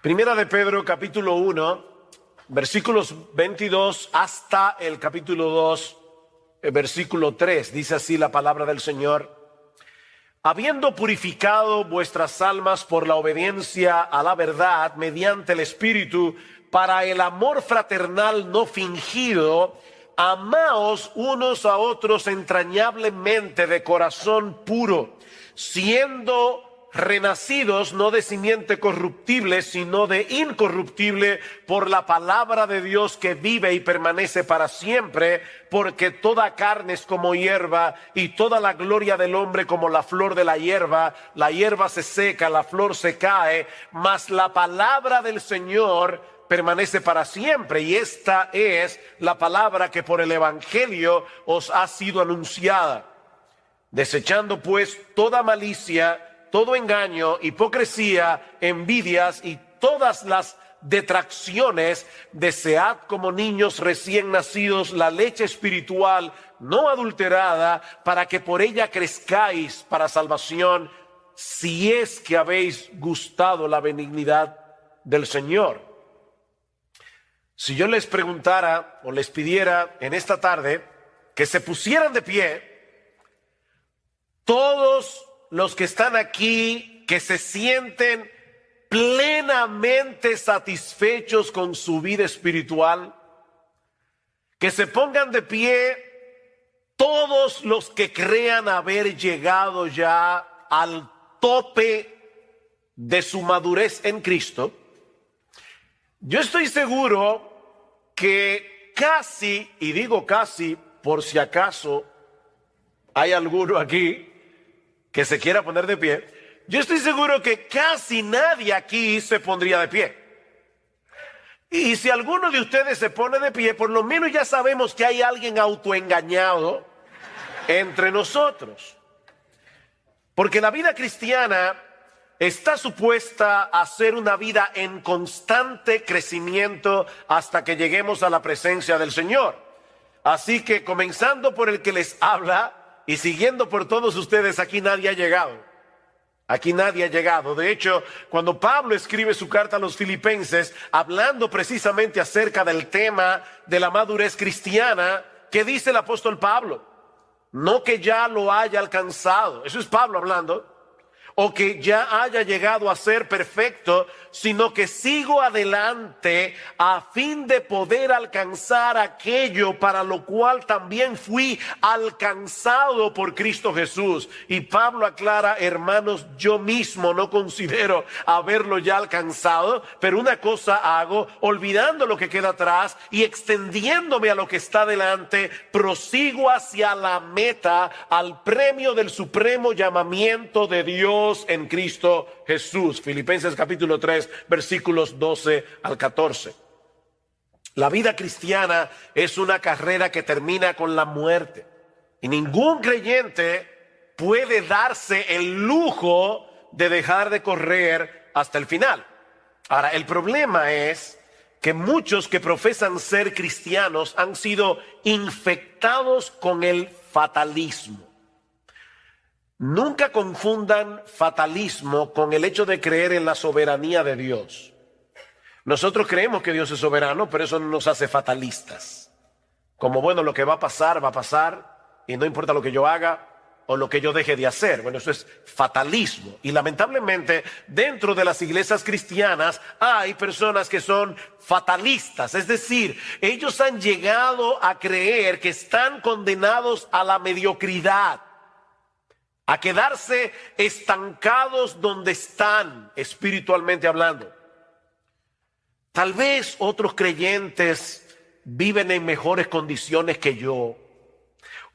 Primera de Pedro, capítulo 1, versículos 22 hasta el capítulo 2, versículo 3. Dice así la palabra del Señor. Habiendo purificado vuestras almas por la obediencia a la verdad mediante el Espíritu, para el amor fraternal no fingido, amaos unos a otros entrañablemente de corazón puro, siendo renacidos no de simiente corruptible, sino de incorruptible, por la palabra de Dios que vive y permanece para siempre, porque toda carne es como hierba, y toda la gloria del hombre como la flor de la hierba se seca, la flor se cae, mas la palabra del Señor permanece para siempre. Y esta es la palabra que por el Evangelio os ha sido anunciada. Desechando pues toda malicia, todo engaño, hipocresía, envidias y todas las detracciones, desead como niños recién nacidos la leche espiritual no adulterada, para que por ella crezcáis para salvación, si es que habéis gustado la benignidad del Señor. Si yo les preguntara o les pidiera en esta tarde que se pusieran de pie, todos los que están aquí, que se sienten plenamente satisfechos con su vida espiritual, que se pongan de pie todos los que crean haber llegado ya al tope de su madurez en Cristo. Yo estoy seguro que casi, y digo casi por si acaso hay alguno aquí que se quiera poner de pie, yo estoy seguro que casi nadie aquí se pondría de pie. Y si alguno de ustedes se pone de pie, por lo menos ya sabemos que hay alguien autoengañado entre nosotros. Porque la vida cristiana está supuesta a ser una vida en constante crecimiento hasta que lleguemos a la presencia del Señor. Así que comenzando por el que les habla y siguiendo por todos ustedes, aquí nadie ha llegado. Aquí nadie ha llegado. De hecho, cuando Pablo escribe su carta a los Filipenses, hablando precisamente acerca del tema de la madurez cristiana, ¿qué dice el apóstol Pablo? No que ya lo haya alcanzado, eso es Pablo hablando, o que ya haya llegado a ser perfecto, sino que sigo adelante a fin de poder alcanzar aquello para lo cual también fui alcanzado por Cristo Jesús. Y Pablo aclara, hermanos, yo mismo no considero haberlo ya alcanzado, pero una cosa hago, olvidando lo que queda atrás y extendiéndome a lo que está delante, prosigo hacia la meta, al premio del supremo llamamiento de Dios en Cristo Jesús. Filipenses capítulo 3, versículos 12 al 14. La vida cristiana es una carrera que termina con la muerte. Y ningún creyente puede darse el lujo de dejar de correr hasta el final. Ahora, el problema es que muchos que profesan ser cristianos han sido infectados con el fatalismo. Nunca confundan fatalismo con el hecho de creer en la soberanía de Dios. Nosotros creemos que Dios es soberano, pero eso no nos hace fatalistas. Como bueno, lo que va a pasar, y no importa lo que yo haga o lo que yo deje de hacer. Bueno, eso es fatalismo. Y lamentablemente, dentro de las iglesias cristianas hay personas que son fatalistas. Es decir, ellos han llegado a creer que están condenados a la mediocridad, a quedarse estancados donde están, espiritualmente hablando. Tal vez otros creyentes viven en mejores condiciones que yo,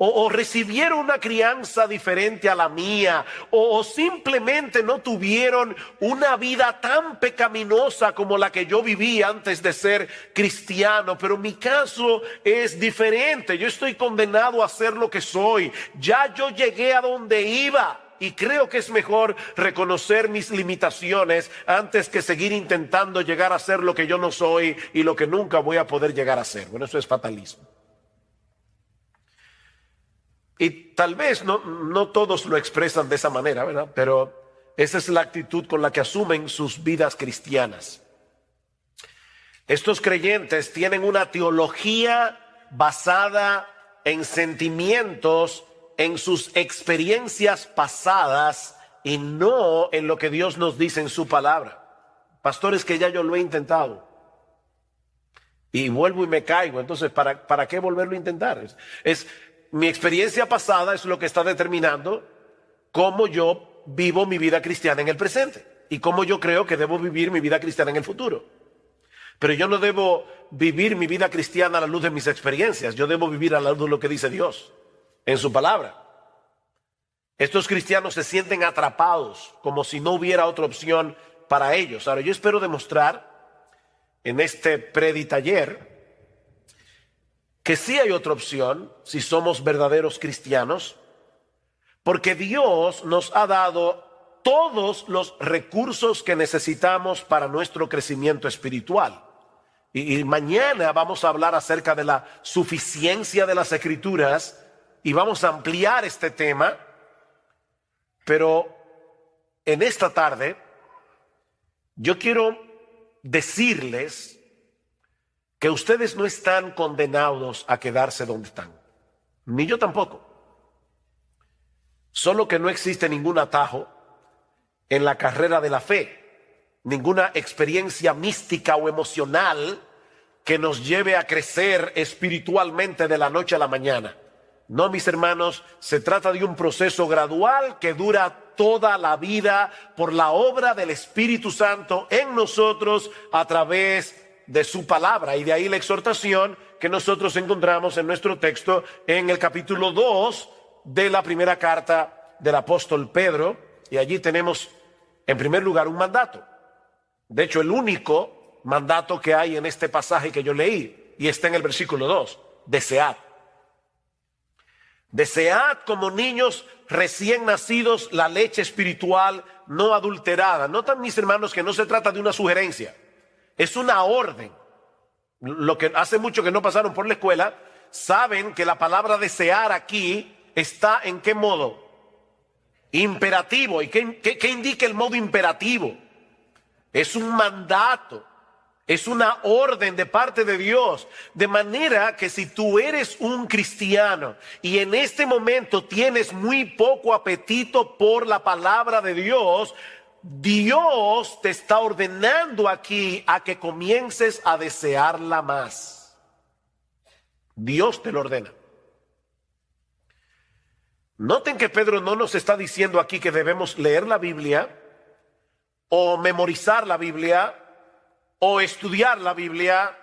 o recibieron una crianza diferente a la mía, o simplemente no tuvieron una vida tan pecaminosa como la que yo viví antes de ser cristiano. Pero mi caso es diferente. Yo estoy condenado a ser lo que soy. Ya yo llegué a donde iba. Y creo que es mejor reconocer mis limitaciones antes que seguir intentando llegar a ser lo que yo no soy y lo que nunca voy a poder llegar a ser. Bueno, eso es fatalismo. Y tal vez no todos lo expresan de esa manera, ¿verdad? Pero esa es la actitud con la que asumen sus vidas cristianas. Estos creyentes tienen una teología basada en sentimientos, en sus experiencias pasadas y no en lo que Dios nos dice en su palabra. Pastores, que ya yo lo he intentado y vuelvo y me caigo. Entonces, ¿para qué volverlo a intentar? Mi experiencia pasada es lo que está determinando cómo yo vivo mi vida cristiana en el presente y cómo yo creo que debo vivir mi vida cristiana en el futuro. Pero yo no debo vivir mi vida cristiana a la luz de mis experiencias. Yo debo vivir a la luz de lo que dice Dios en su palabra. Estos cristianos se sienten atrapados como si no hubiera otra opción para ellos. Ahora, yo espero demostrar en este preditaller que sí hay otra opción si somos verdaderos cristianos, porque Dios nos ha dado todos los recursos que necesitamos para nuestro crecimiento espiritual. Y mañana vamos a hablar acerca de la suficiencia de las Escrituras y vamos a ampliar este tema, pero en esta tarde yo quiero decirles que ustedes no están condenados a quedarse donde están, ni yo tampoco. Solo que no existe ningún atajo en la carrera de la fe, ninguna experiencia mística o emocional que nos lleve a crecer espiritualmente de la noche a la mañana. No, mis hermanos, se trata de un proceso gradual que dura toda la vida por la obra del Espíritu Santo en nosotros a través de su palabra. Y de ahí la exhortación que nosotros encontramos en nuestro texto en el capítulo 2 de la primera carta del apóstol Pedro. Y allí tenemos en primer lugar un mandato. De hecho, el único mandato que hay en este pasaje que yo leí, y está en el versículo 2, desead. Desead como niños recién nacidos la leche espiritual no adulterada. Notan, mis hermanos, que no se trata de una sugerencia, es una orden. Lo que hace mucho que no pasaron por la escuela, saben que la palabra desear aquí está en qué modo? Imperativo. ¿Y qué indica el modo imperativo? Es un mandato, es una orden de parte de Dios. De manera que si tú eres un cristiano y en este momento tienes muy poco apetito por la palabra de Dios, Dios te está ordenando aquí a que comiences a desearla más. Dios te lo ordena. Noten que Pedro no nos está diciendo aquí que debemos leer la Biblia o memorizar la Biblia o estudiar la Biblia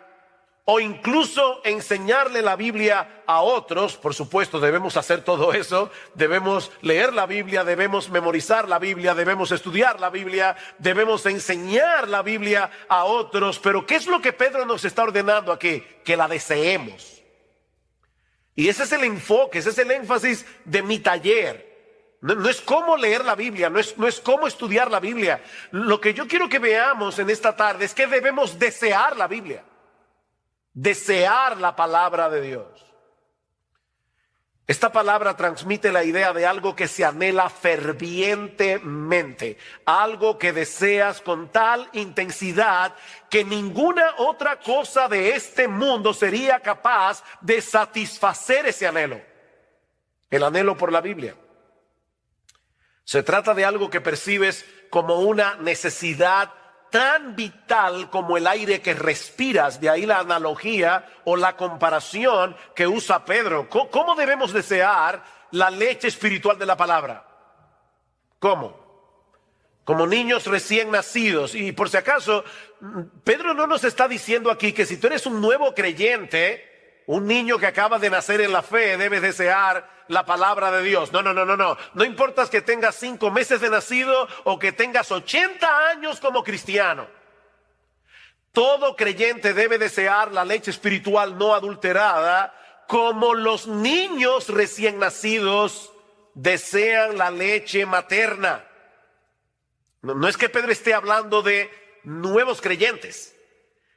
o incluso enseñarle la Biblia a otros. Por supuesto, debemos hacer todo eso. Debemos leer la Biblia, debemos memorizar la Biblia, debemos estudiar la Biblia, debemos enseñar la Biblia a otros. Pero ¿qué es lo que Pedro nos está ordenando aquí? Que la deseemos. Y ese es el enfoque, ese es el énfasis de mi taller. No es cómo leer la Biblia, no es cómo estudiar la Biblia. Lo que yo quiero que veamos en esta tarde es que debemos desear la Biblia, desear la palabra de Dios. Esta palabra transmite la idea de algo que se anhela fervientemente, algo que deseas con tal intensidad que ninguna otra cosa de este mundo sería capaz de satisfacer ese anhelo, el anhelo por la Biblia. Se trata de algo que percibes como una necesidad tan vital como el aire que respiras. De ahí la analogía o la comparación que usa Pedro. ¿Cómo debemos desear la leche espiritual de la palabra? ¿Cómo? Como niños recién nacidos. Y por si acaso, Pedro no nos está diciendo aquí que si tú eres un nuevo creyente, un niño que acaba de nacer en la fe, debes desear la palabra de Dios. No. No importa que tengas 5 meses de nacido o que tengas 80 años como cristiano. Todo creyente debe desear la leche espiritual no adulterada, como los niños recién nacidos desean la leche materna. No es que Pedro esté hablando de nuevos creyentes.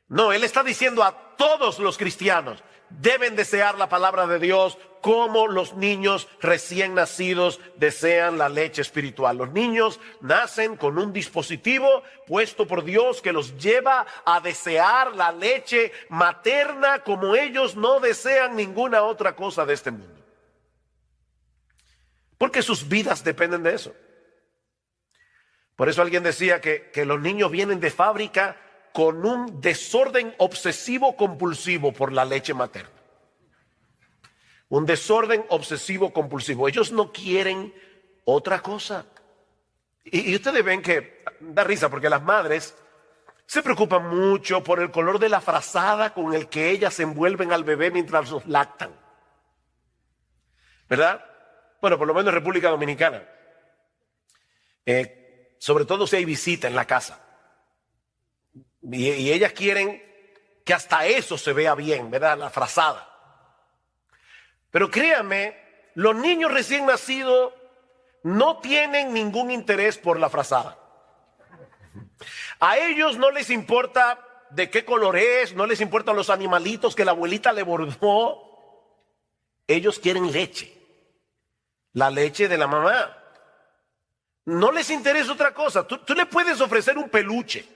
No, él está diciendo a todos los cristianos: deben desear la palabra de Dios como los niños recién nacidos desean la leche espiritual. Los niños nacen con un dispositivo puesto por Dios que los lleva a desear la leche materna como ellos no desean ninguna otra cosa de este mundo. Porque sus vidas dependen de eso. Por eso alguien decía que los niños vienen de fábrica con un desorden obsesivo compulsivo por la leche materna. Un desorden obsesivo compulsivo. Ellos no quieren otra cosa. Y ustedes ven que da risa porque las madres se preocupan mucho por el color de la frazada con el que ellas envuelven al bebé mientras los lactan. ¿Verdad? Bueno, por lo menos en República Dominicana. Sobre todo si hay visita en la casa. Y ellas quieren que hasta eso se vea bien, ¿verdad? La frazada. Pero créanme, los niños recién nacidos no tienen ningún interés por la frazada. A ellos no les importa de qué color es, no les importan los animalitos que la abuelita le bordó. Ellos quieren leche. La leche de la mamá. No les interesa otra cosa. Tú le puedes ofrecer un peluche.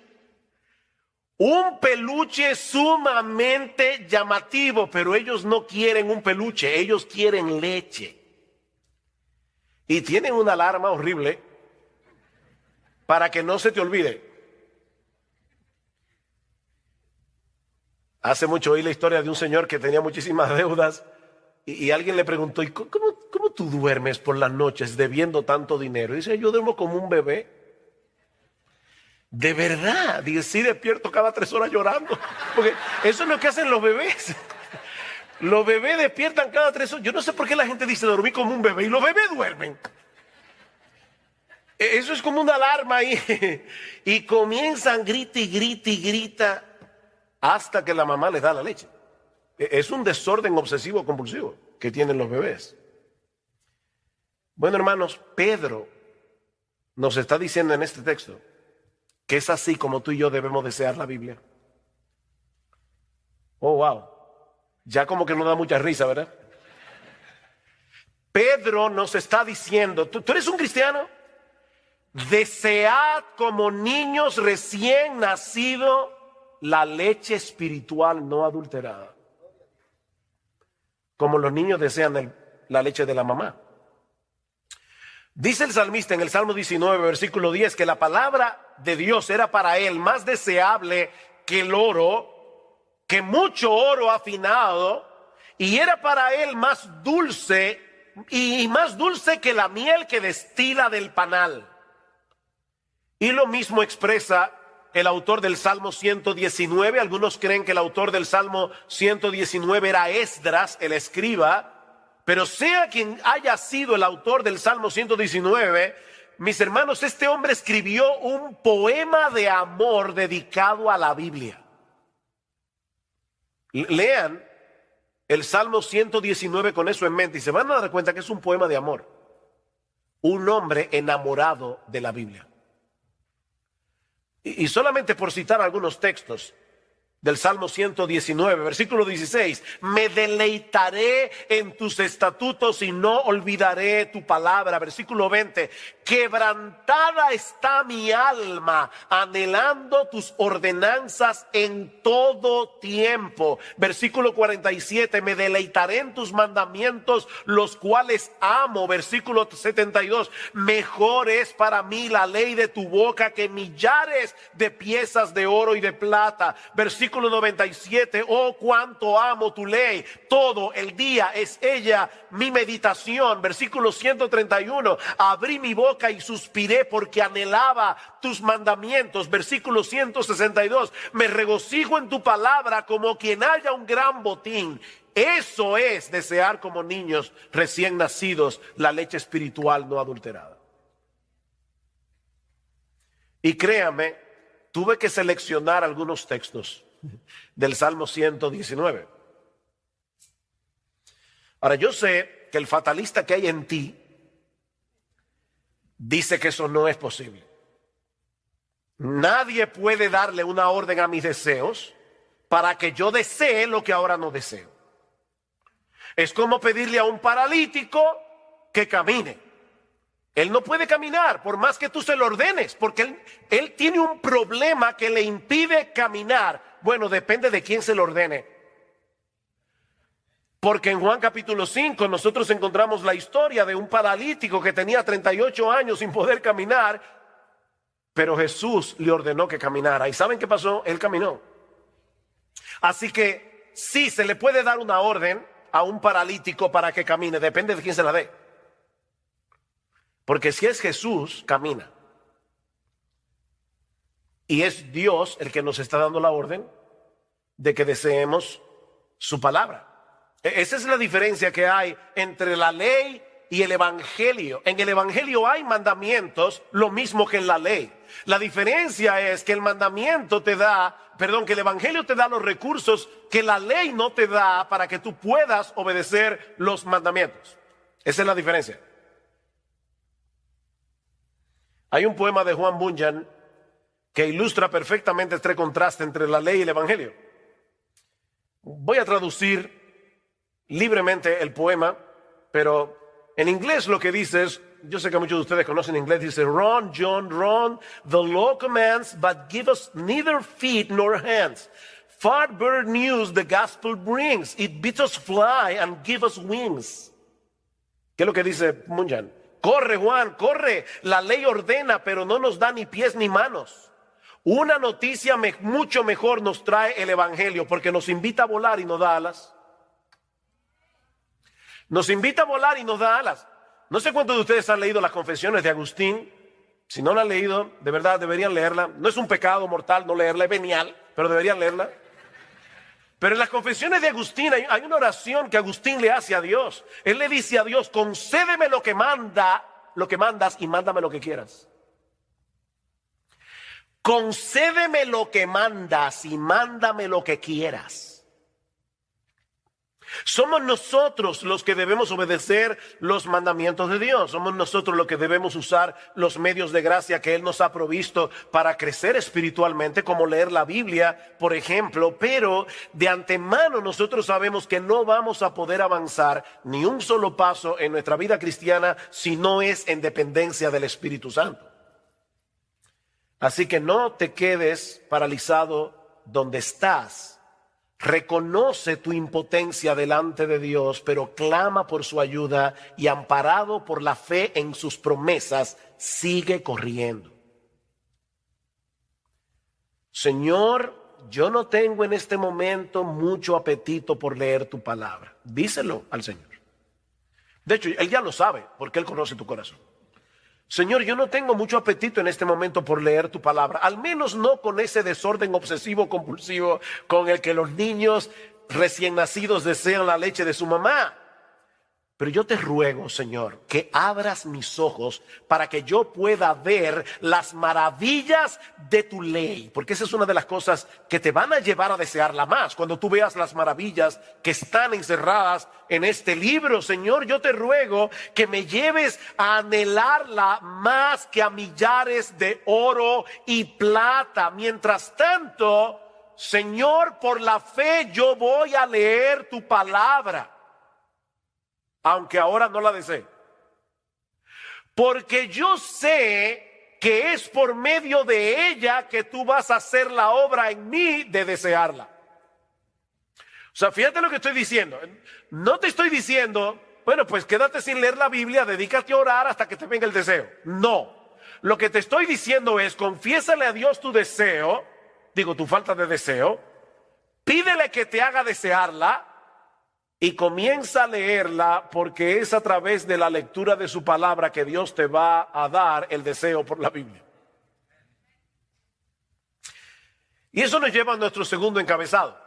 Un peluche sumamente llamativo, pero ellos no quieren un peluche, ellos quieren leche. Y tienen una alarma horrible para que no se te olvide. Hace mucho oí la historia de un señor que tenía muchísimas deudas y alguien le preguntó, ¿y cómo tú duermes por las noches debiendo tanto dinero? Y dice, yo duermo como un bebé. De verdad, dice, sí despierto cada 3 horas llorando, porque eso es lo que hacen los bebés. Los bebés despiertan cada 3 horas. Yo no sé por qué la gente dice dormir como un bebé y los bebés duermen. Eso es como una alarma ahí. Y comienzan grita y grita y grita hasta que la mamá les da la leche. Es un desorden obsesivo compulsivo que tienen los bebés. Bueno, hermanos, Pedro nos está diciendo en este texto que es así como tú y yo debemos desear la Biblia. Oh, wow. Ya como que no da mucha risa, ¿verdad? Pedro nos está diciendo, ¿tú eres un cristiano? Desead como niños recién nacidos la leche espiritual no adulterada. Como los niños desean la leche de la mamá. Dice el salmista en el Salmo 19, versículo 10, que la palabra de Dios era para él más deseable que el oro, que mucho oro afinado, y era para él más dulce y más dulce que la miel que destila del panal. Y lo mismo expresa el autor del Salmo 119. Algunos creen que el autor del Salmo 119 era Esdras, el escriba. Pero sea quien haya sido el autor del Salmo 119, mis hermanos, este hombre escribió un poema de amor dedicado a la Biblia. Lean el Salmo 119 con eso en mente y se van a dar cuenta que es un poema de amor. Un hombre enamorado de la Biblia. Y solamente por citar algunos textos del Salmo 119, versículo 16, me deleitaré en tus estatutos y no olvidaré tu palabra. Versículo 20, quebrantada está mi alma, anhelando tus ordenanzas en todo tiempo. Versículo 47, me deleitaré en tus mandamientos, los cuales amo. Versículo 72, mejor es para mí la ley de tu boca que millares de piezas de oro y de plata. Versículo 97, oh cuánto amo tu ley, todo el día es ella mi meditación. Versículo 131, abrí mi boca y suspiré porque anhelaba tus mandamientos. Versículo 162, me regocijo en tu palabra como quien haya un gran botín. Eso es desear como niños recién nacidos la leche espiritual no adulterada. Y créame, tuve que seleccionar algunos textos del Salmo 119. Ahora, yo sé que el fatalista que hay en ti dice que eso no es posible. Nadie puede darle una orden a mis deseos para que yo desee lo que ahora no deseo. Es como pedirle a un paralítico que camine. Él no puede caminar por más que tú se lo ordenes, porque él tiene un problema que le impide caminar. Bueno, depende de quién se lo ordene. Porque en Juan capítulo 5 nosotros encontramos la historia de un paralítico que tenía 38 años sin poder caminar, pero Jesús le ordenó que caminara. ¿Y saben qué pasó? Él caminó. Así que sí, se le puede dar una orden a un paralítico para que camine, depende de quién se la dé. Porque si es Jesús, camina. Y es Dios el que nos está dando la orden de que deseemos su palabra. Esa es la diferencia que hay entre la ley y el evangelio. En el evangelio hay mandamientos, lo mismo que en la ley. La diferencia es que el mandamiento te da, que el evangelio te da los recursos que la ley no te da para que tú puedas obedecer los mandamientos. Esa es la diferencia. Hay un poema de Juan Bunyan que ilustra perfectamente este contraste entre la ley y el evangelio. Voy a traducir libremente el poema, pero en inglés lo que dice es, yo sé que muchos de ustedes conocen inglés, dice, Run, John, run, the law commands, but give us neither feet nor hands. Far better news the gospel brings, it bids us fly and give us wings. ¿Qué es lo que dice Bunyan? Corre, Juan, corre. La ley ordena, pero no nos da ni pies ni manos. Una noticia mucho mejor nos trae el evangelio, porque nos invita a volar y nos da alas. Nos invita a volar y nos da alas. No sé cuántos de ustedes han leído las Confesiones de Agustín. Si no la han leído, de verdad deberían leerla. No es un pecado mortal no leerla, es venial, pero deberían leerla. Pero en las Confesiones de Agustín hay una oración que Agustín le hace a Dios. Él le dice a Dios, concédeme lo que mandas y mándame lo que quieras. Concédeme lo que mandas y mándame lo que quieras. Somos nosotros los que debemos obedecer los mandamientos de Dios. Somos nosotros los que debemos usar los medios de gracia que Él nos ha provisto para crecer espiritualmente, como leer la Biblia, por ejemplo. Pero de antemano nosotros sabemos que no vamos a poder avanzar ni un solo paso en nuestra vida cristiana si no es en dependencia del Espíritu Santo. Así que no te quedes paralizado donde estás. Reconoce tu impotencia delante de Dios, pero clama por su ayuda y amparado por la fe en sus promesas, sigue corriendo. Señor, yo no tengo en este momento mucho apetito por leer tu palabra. Díselo al Señor. De hecho, Él ya lo sabe porque Él conoce tu corazón. Señor, yo no tengo mucho apetito en este momento por leer tu palabra, al menos no con ese desorden obsesivo compulsivo con el que los niños recién nacidos desean la leche de su mamá. Pero yo te ruego, Señor, que abras mis ojos para que yo pueda ver las maravillas de tu ley. Porque esa es una de las cosas que te van a llevar a desearla más. Cuando tú veas las maravillas que están encerradas en este libro, Señor, yo te ruego que me lleves a anhelarla más que a millares de oro y plata. Mientras tanto, Señor, por la fe yo voy a leer tu palabra, aunque ahora no la desee. Porque yo sé que es por medio de ella que tú vas a hacer la obra en mí de desearla. O sea, fíjate lo que estoy diciendo. No te estoy diciendo, bueno, pues quédate sin leer la Biblia, dedícate a orar hasta que te venga el deseo. No. Lo que te estoy diciendo es, confiésale a Dios tu deseo, tu falta de deseo, pídele que te haga desearla, y comienza a leerla, porque es a través de la lectura de su palabra que Dios te va a dar el deseo por la Biblia. Y eso nos lleva a nuestro segundo encabezado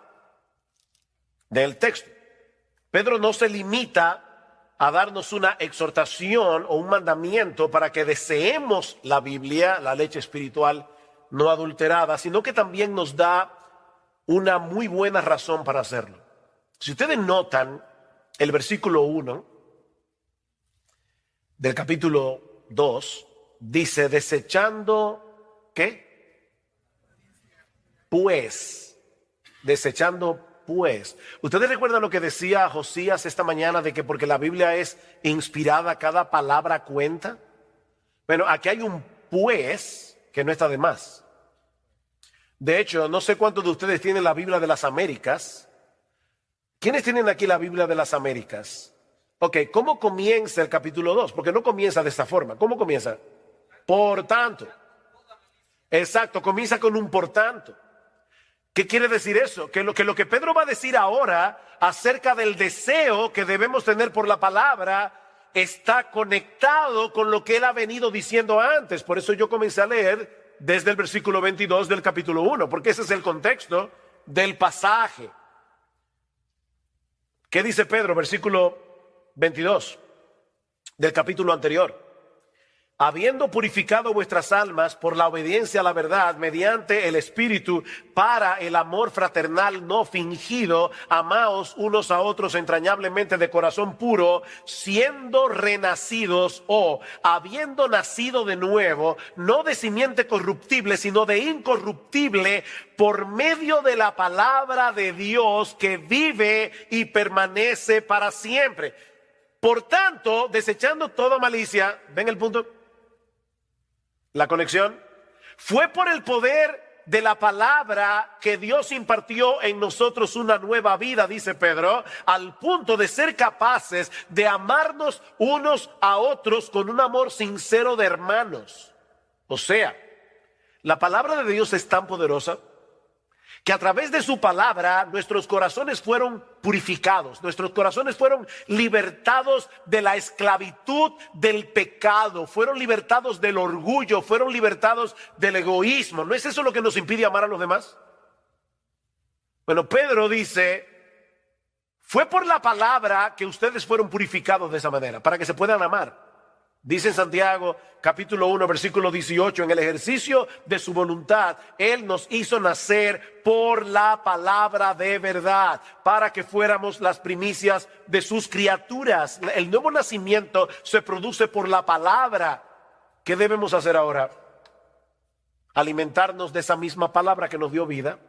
del texto. Pedro no se limita a darnos una exhortación o un mandamiento para que deseemos la Biblia, la leche espiritual no adulterada, sino que también nos da una muy buena razón para hacerlo. Si ustedes notan el versículo 1 del capítulo 2, dice, desechando, ¿qué? Pues, desechando pues. ¿Ustedes recuerdan lo que decía Josías esta mañana de que porque la Biblia es inspirada, cada palabra cuenta? Bueno, aquí hay un pues que no está de más. De hecho, no sé cuántos de ustedes tienen la Biblia de las Américas. ¿Quiénes tienen aquí la Biblia de las Américas? Ok, ¿cómo comienza el capítulo 2? Porque no comienza de esta forma. ¿Cómo comienza? Por tanto. Exacto, comienza con un por tanto. ¿Qué quiere decir eso? Que lo que Pedro va a decir ahora acerca del deseo que debemos tener por la palabra está conectado con lo que él ha venido diciendo antes. Por eso yo comencé a leer desde el versículo 22 del capítulo 1, porque ese es el contexto del pasaje. ¿Qué dice Pedro? Versículo 22 del capítulo anterior. Habiendo purificado vuestras almas por la obediencia a la verdad mediante el Espíritu para el amor fraternal no fingido, amaos unos a otros entrañablemente de corazón puro, siendo renacidos o habiendo nacido de nuevo, no de simiente corruptible, sino de incorruptible, por medio de la palabra de Dios que vive y permanece para siempre. Por tanto, desechando toda malicia, ¿ven el punto? La conexión fue por el poder de la palabra que Dios impartió en nosotros una nueva vida, dice Pedro, al punto de ser capaces de amarnos unos a otros con un amor sincero de hermanos. O sea, la palabra de Dios es tan poderosa que a través de su palabra nuestros corazones fueron purificados, nuestros corazones fueron libertados de la esclavitud del pecado, fueron libertados del orgullo, fueron libertados del egoísmo. ¿No es eso lo que nos impide amar a los demás? Bueno, Pedro dice, fue por la palabra que ustedes fueron purificados de esa manera, para que se puedan amar. Dice en Santiago, capítulo 1, versículo 18, en el ejercicio de su voluntad, Él nos hizo nacer por la palabra de verdad, para que fuéramos las primicias de sus criaturas. El nuevo nacimiento se produce por la palabra. ¿Qué debemos hacer ahora? Alimentarnos de esa misma palabra que nos dio vida.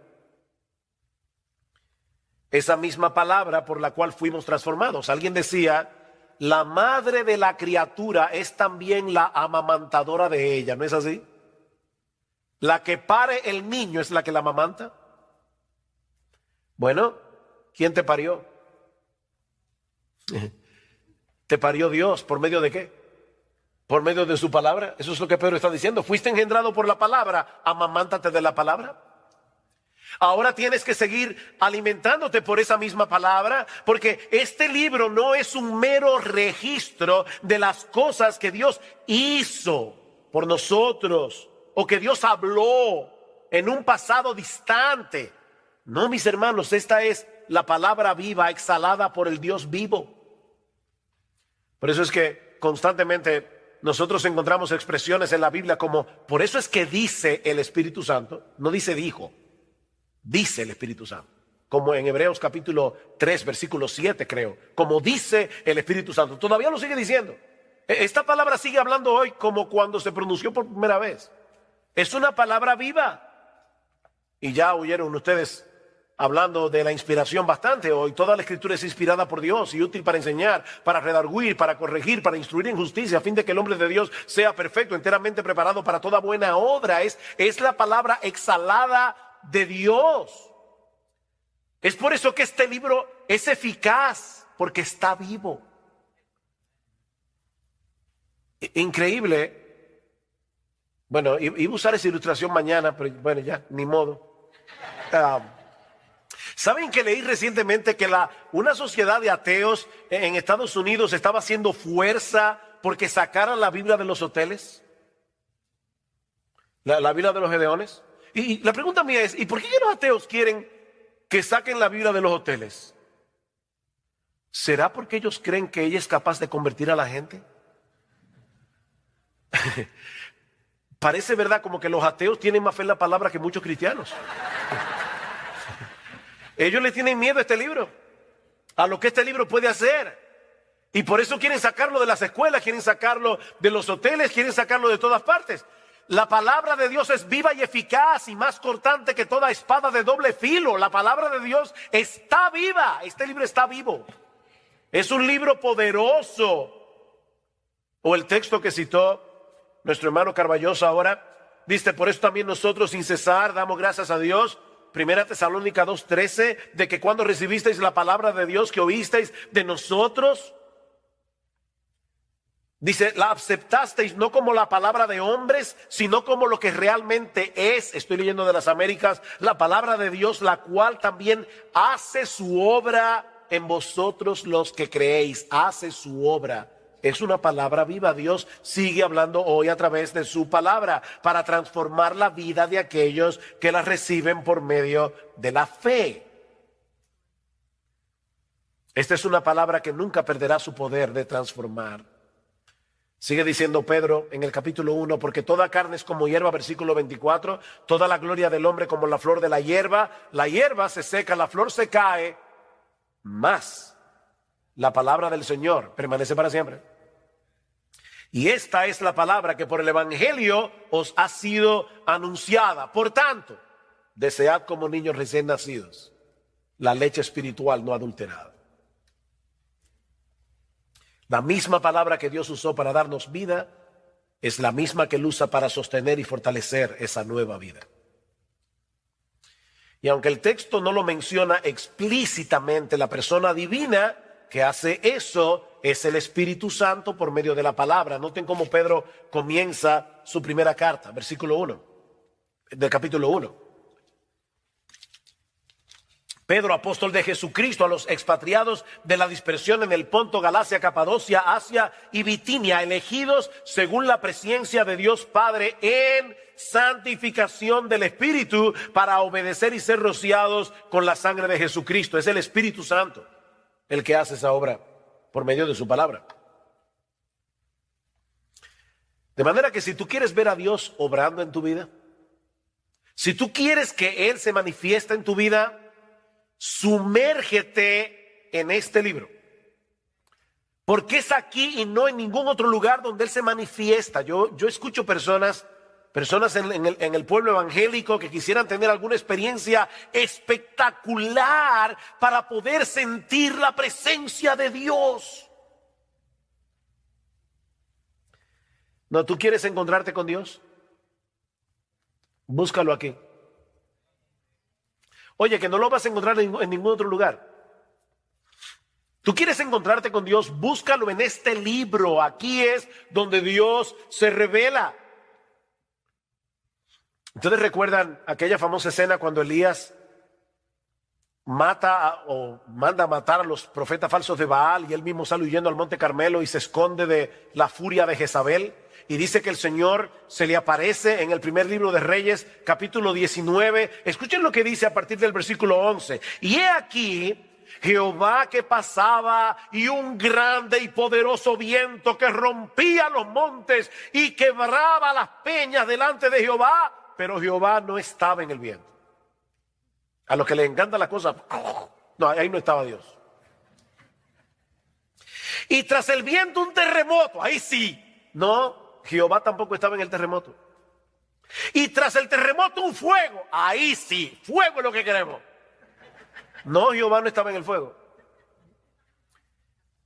Esa misma palabra por la cual fuimos transformados. Alguien decía, la madre de la criatura es también la amamantadora de ella, ¿no es así? La que pare el niño es la que la amamanta. Bueno, ¿quién te parió? ¿Te parió Dios? ¿Por medio de qué? Por medio de su palabra. Eso es lo que Pedro está diciendo. Fuiste engendrado por la palabra, amamántate de la palabra. Ahora tienes que seguir alimentándote por esa misma palabra, porque este libro no es un mero registro de las cosas que Dios hizo por nosotros o que Dios habló en un pasado distante. No, mis hermanos, esta es la palabra viva exhalada por el Dios vivo. Por eso es que constantemente nosotros encontramos expresiones en la Biblia como, por eso es que dice el Espíritu Santo, no dice dijo. Dice el Espíritu Santo, como en Hebreos capítulo 3, versículo 7 creo, como dice el Espíritu Santo. Todavía lo sigue diciendo. Esta palabra sigue hablando hoy como cuando se pronunció por primera vez. Es una palabra viva. Y ya oyeron ustedes hablando de la inspiración bastante hoy. Toda la Escritura es inspirada por Dios y útil para enseñar, para redarguir, para corregir, para instruir en justicia, a fin de que el hombre de Dios sea perfecto, enteramente preparado para toda buena obra. Es la palabra exhalada de Dios. Es por eso que este libro es eficaz, porque está vivo. Increíble. Bueno, iba a usar esa ilustración mañana, pero bueno, ya, ni modo. ¿Saben que leí recientemente que una sociedad de ateos en Estados Unidos estaba haciendo fuerza porque sacaran la Biblia de los hoteles? La Biblia de los Gedeones. Y la pregunta mía es, ¿y por qué los ateos quieren que saquen la Biblia de los hoteles? ¿Será porque ellos creen que ella es capaz de convertir a la gente? Parece verdad como que los ateos tienen más fe en la palabra que muchos cristianos. Ellos le tienen miedo a este libro, a lo que este libro puede hacer. Y por eso quieren sacarlo de las escuelas, quieren sacarlo de los hoteles, quieren sacarlo de todas partes. La palabra de Dios es viva y eficaz y más cortante que toda espada de doble filo. La palabra de Dios está viva. Este libro está vivo. Es un libro poderoso. O el texto que citó nuestro hermano Carballosa ahora, dice: por eso también nosotros sin cesar damos gracias a Dios. Primera Tesalónica 2:13, de que cuando recibisteis la palabra de Dios que oísteis de nosotros, dice, la aceptasteis no como la palabra de hombres, sino como lo que realmente es. Estoy leyendo de las Américas, la palabra de Dios, la cual también hace su obra en vosotros los que creéis. Hace su obra. Es una palabra viva. Dios sigue hablando hoy a través de su palabra para transformar la vida de aquellos que la reciben por medio de la fe. Esta es una palabra que nunca perderá su poder de transformar. Sigue diciendo Pedro en el capítulo 1, porque toda carne es como hierba, versículo 24, toda la gloria del hombre como la flor de la hierba se seca, la flor se cae, mas la palabra del Señor permanece para siempre. Y esta es la palabra que por el evangelio os ha sido anunciada. Por tanto, desead como niños recién nacidos la leche espiritual no adulterada. La misma palabra que Dios usó para darnos vida es la misma que Él usa para sostener y fortalecer esa nueva vida. Y aunque el texto no lo menciona explícitamente, la persona divina que hace eso es el Espíritu Santo por medio de la palabra. Noten cómo Pedro comienza su primera carta, versículo 1, del capítulo 1. Pedro, apóstol de Jesucristo, a los expatriados de la dispersión en el Ponto, Galacia, Capadocia, Asia y Bitinia, elegidos según la presencia de Dios Padre en santificación del Espíritu para obedecer y ser rociados con la sangre de Jesucristo. Es el Espíritu Santo el que hace esa obra por medio de su palabra. De manera que si tú quieres ver a Dios obrando en tu vida, si tú quieres que Él se manifieste en tu vida, sumérgete en este libro. Porque es aquí y no en ningún otro lugar donde Él se manifiesta. Yo escucho personas en el pueblo evangélico que quisieran tener alguna experiencia espectacular para poder sentir la presencia de Dios. ¿No? ¿Tú quieres encontrarte con Dios? Búscalo aquí. Oye, que no lo vas a encontrar en ningún otro lugar. Tú quieres encontrarte con Dios, búscalo en este libro. Aquí es donde Dios se revela. ¿Ustedes recuerdan aquella famosa escena cuando Elías manda a matar a los profetas falsos de Baal y él mismo sale huyendo al monte Carmelo y se esconde de la furia de Jezabel? Y dice que el Señor se le aparece en el primer libro de Reyes, capítulo 19. Escuchen lo que dice a partir del versículo 11. Y he aquí Jehová que pasaba y un grande y poderoso viento que rompía los montes y quebraba las peñas delante de Jehová. Pero Jehová no estaba en el viento. A los que les encanta la cosa, no, ahí no estaba Dios. Y tras el viento un terremoto, ahí sí. No, Jehová tampoco estaba en el terremoto. Y tras el terremoto un fuego, ahí sí, fuego es lo que queremos. No, Jehová no estaba en el fuego.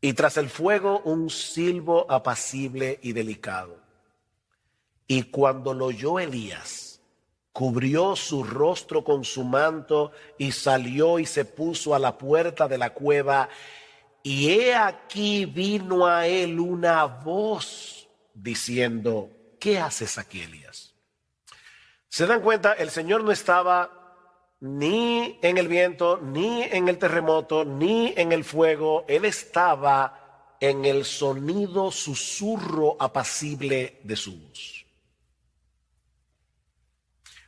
Y tras el fuego un silbo apacible y delicado. Y cuando lo oyó Elías, cubrió su rostro con su manto y salió y se puso a la puerta de la cueva. Y he aquí vino a él una voz diciendo: ¿qué haces aquí, Elías? ¿Se dan cuenta? El Señor no estaba ni en el viento, ni en el terremoto, ni en el fuego. Él estaba en el sonido, susurro apacible de su voz.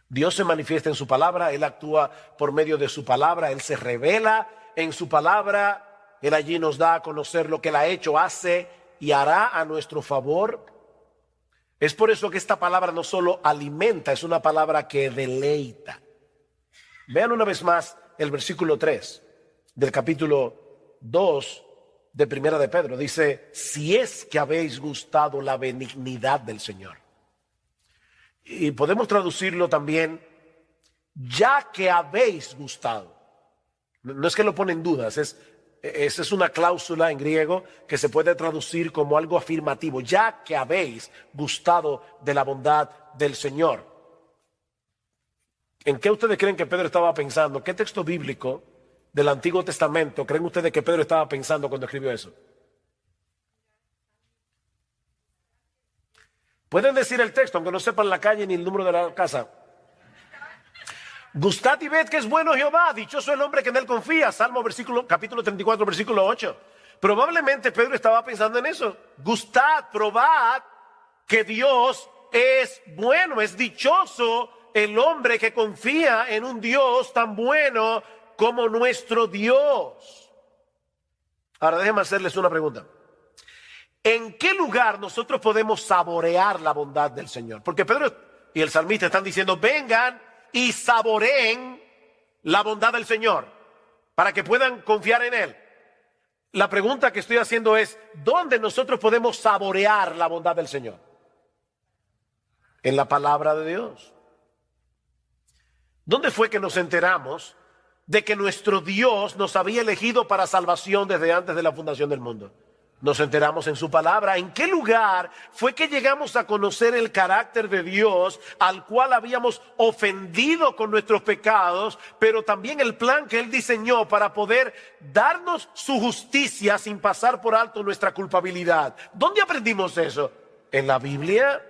Dios se manifiesta en su palabra, Él actúa por medio de su palabra, Él se revela en su palabra, Él allí nos da a conocer lo que Él ha hecho, hace y hará a nuestro favor. Es por eso que esta palabra no solo alimenta, es una palabra que deleita. Vean una vez más el versículo 3 del capítulo 2 de Primera de Pedro. Dice: si es que habéis gustado la benignidad del Señor. Y podemos traducirlo también, ya que habéis gustado. No es que lo pone en dudas, esa es una cláusula en griego que se puede traducir como algo afirmativo, ya que habéis gustado de la bondad del Señor. ¿En qué ustedes creen que Pedro estaba pensando? ¿Qué texto bíblico del Antiguo Testamento creen ustedes que Pedro estaba pensando cuando escribió eso? Pueden decir el texto, aunque no sepan la calle ni el número de la casa. Gustad y ved que es bueno Jehová, dichoso el hombre que en él confía. Salmo capítulo 34, versículo 8. Probablemente Pedro estaba pensando en eso. Gustad, probad que Dios es bueno, es dichoso el hombre que confía en un Dios tan bueno como nuestro Dios. Ahora déjenme hacerles una pregunta. ¿En qué lugar nosotros podemos saborear la bondad del Señor? Porque Pedro y el salmista están diciendo, vengan y saboreen la bondad del Señor para que puedan confiar en Él. La pregunta que estoy haciendo es, ¿dónde nosotros podemos saborear la bondad del Señor? En la palabra de Dios. ¿Dónde fue que nos enteramos de que nuestro Dios nos había elegido para salvación desde antes de la fundación del mundo? Nos enteramos en su palabra. ¿En qué lugar fue que llegamos a conocer el carácter de Dios al cual habíamos ofendido con nuestros pecados, pero también el plan que Él diseñó para poder darnos su justicia sin pasar por alto nuestra culpabilidad? ¿Dónde aprendimos eso? ¿En la Biblia?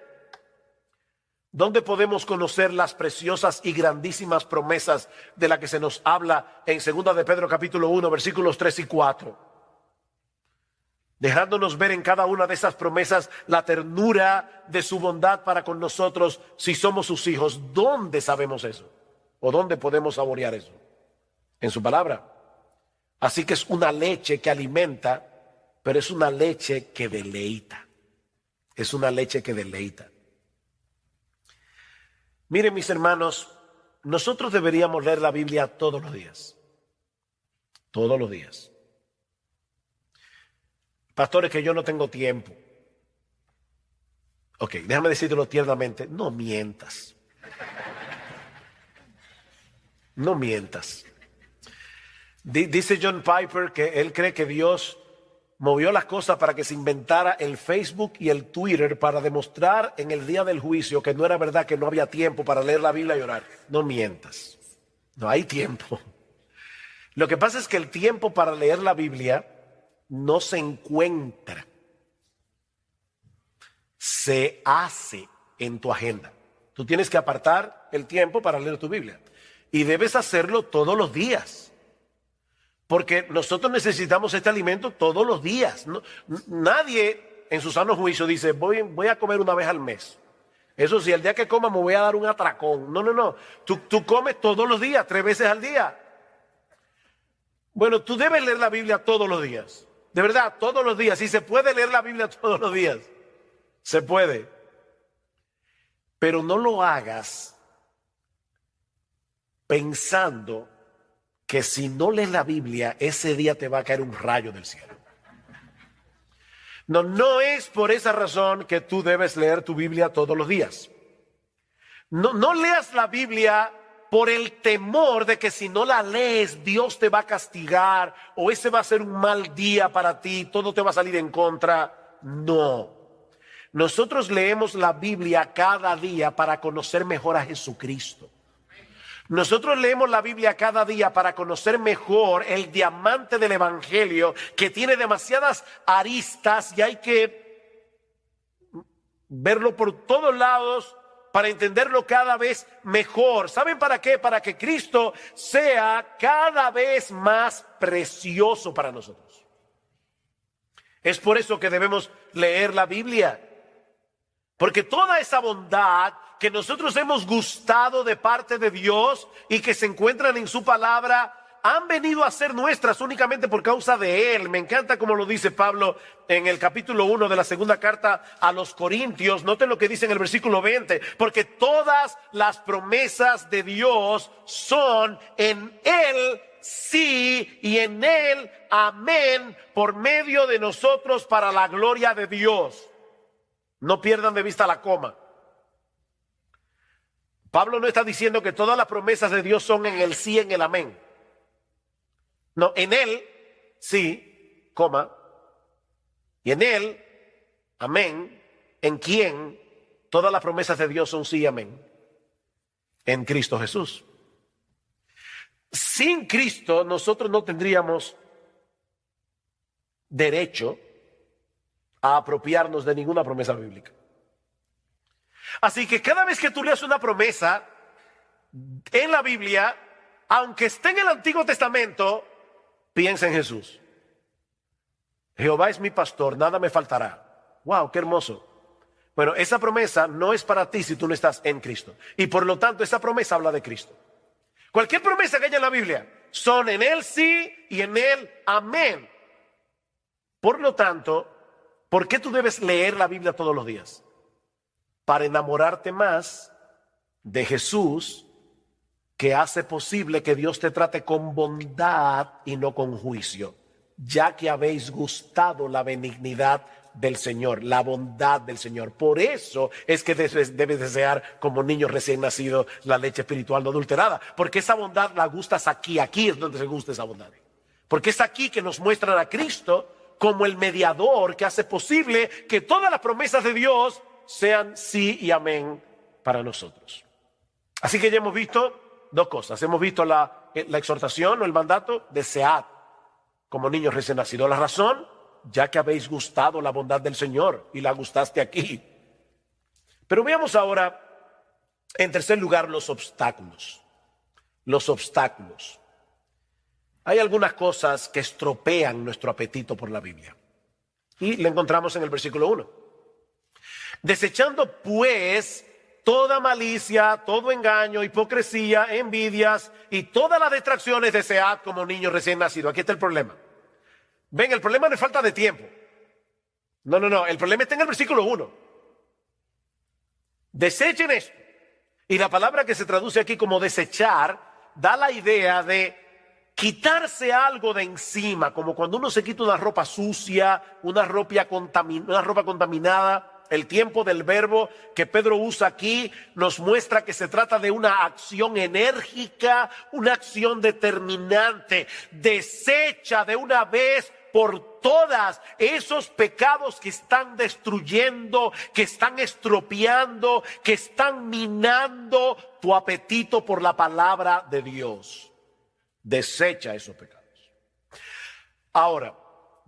¿Dónde podemos conocer las preciosas y grandísimas promesas de las que se nos habla en 2 de Pedro capítulo 1, versículos 3 y 4? Dejándonos ver en cada una de esas promesas la ternura de su bondad para con nosotros si somos sus hijos. ¿Dónde sabemos eso? ¿O dónde podemos saborear eso? En su palabra. Así que es una leche que alimenta, pero es una leche que deleita. Es una leche que deleita. Miren, mis hermanos, nosotros deberíamos leer la Biblia todos los días. Todos los días. Pastores, que yo no tengo tiempo. Ok, déjame decírtelo tiernamente. No mientas. No mientas. Dice John Piper que él cree que Dios movió las cosas para que se inventara el Facebook y el Twitter para demostrar en el día del juicio que no era verdad, que no había tiempo para leer la Biblia y orar. No mientas. No hay tiempo. Lo que pasa es que el tiempo para leer la Biblia no se encuentra, se hace en tu agenda. Tú tienes que apartar el tiempo para leer tu Biblia y debes hacerlo todos los días, porque nosotros necesitamos este alimento todos los días. Nadie en su sano juicio dice voy a comer una vez al mes. Eso sí, el día que coma me voy a dar un atracón. No. Tú comes todos los días, 3 veces al día. Bueno, tú debes leer la Biblia todos los días. De verdad, todos los días. Si se puede leer la Biblia todos los días, se puede. Pero no lo hagas pensando que si no lees la Biblia, ese día te va a caer un rayo del cielo. No es por esa razón que tú debes leer tu Biblia todos los días. No leas la Biblia por el temor de que si no la lees, Dios te va a castigar o ese va a ser un mal día para ti, todo te va a salir en contra. No. Nosotros leemos la Biblia cada día para conocer mejor a Jesucristo. Nosotros leemos la Biblia cada día para conocer mejor el diamante del Evangelio, que tiene demasiadas aristas y hay que verlo por todos lados para entenderlo cada vez mejor. ¿Saben para qué? Para que Cristo sea cada vez más precioso para nosotros. Es por eso que debemos leer la Biblia. Porque toda esa bondad que nosotros hemos gustado de parte de Dios y que se encuentran en su palabra, han venido a ser nuestras únicamente por causa de Él. Me encanta como lo dice Pablo en el capítulo 1 de la segunda carta a los Corintios. Noten lo que dice en el versículo 20. Porque todas las promesas de Dios son en Él sí y en Él amén, por medio de nosotros para la gloria de Dios. No pierdan de vista la coma. Pablo no está diciendo que todas las promesas de Dios son en el sí, en el amén. No, en él, sí, coma, y en él, amén, en quien todas las promesas de Dios son sí y amén, en Cristo Jesús. Sin Cristo nosotros no tendríamos derecho a apropiarnos de ninguna promesa bíblica. Así que cada vez que tú leas una promesa en la Biblia, aunque esté en el Antiguo Testamento, piensa en Jesús. Jehová es mi pastor, nada me faltará. Wow, qué hermoso. Bueno, esa promesa no es para ti si tú no estás en Cristo. Y por lo tanto, esa promesa habla de Cristo. Cualquier promesa que haya en la Biblia son en él sí y en él amén. Por lo tanto, ¿por qué tú debes leer la Biblia todos los días? Para enamorarte más de Jesús, que hace posible que Dios te trate con bondad y no con juicio, ya que habéis gustado la benignidad del Señor, la bondad del Señor. Por eso es que debes desear como niño recién nacido la leche espiritual no adulterada, porque esa bondad la gustas aquí es donde se gusta esa bondad. Porque es aquí que nos muestran a Cristo como el mediador que hace posible que todas las promesas de Dios sean sí y amén para nosotros. Así que ya hemos visto dos cosas. Hemos visto la exhortación o el mandato, desead como niños recién nacidos. La razón, ya que habéis gustado la bondad del Señor y la gustaste aquí. Pero veamos ahora, en tercer lugar, los obstáculos. Los obstáculos. Hay algunas cosas que estropean nuestro apetito por la Biblia. Y le encontramos en el versículo 1. Desechando pues toda malicia, todo engaño, hipocresía, envidias y todas las distracciones, desead como niños recién nacidos. Aquí está el problema. Ven, el problema no es falta de tiempo. No, el problema está en el versículo 1. Desechen esto. Y la palabra que se traduce aquí como desechar da la idea de quitarse algo de encima, como cuando uno se quita una ropa sucia, una ropa contaminada. El tiempo del verbo que Pedro usa aquí nos muestra que se trata de una acción enérgica, una acción determinante. Desecha de una vez por todas esos pecados que están destruyendo, que están estropeando, que están minando tu apetito por la palabra de Dios. Desecha esos pecados. Ahora,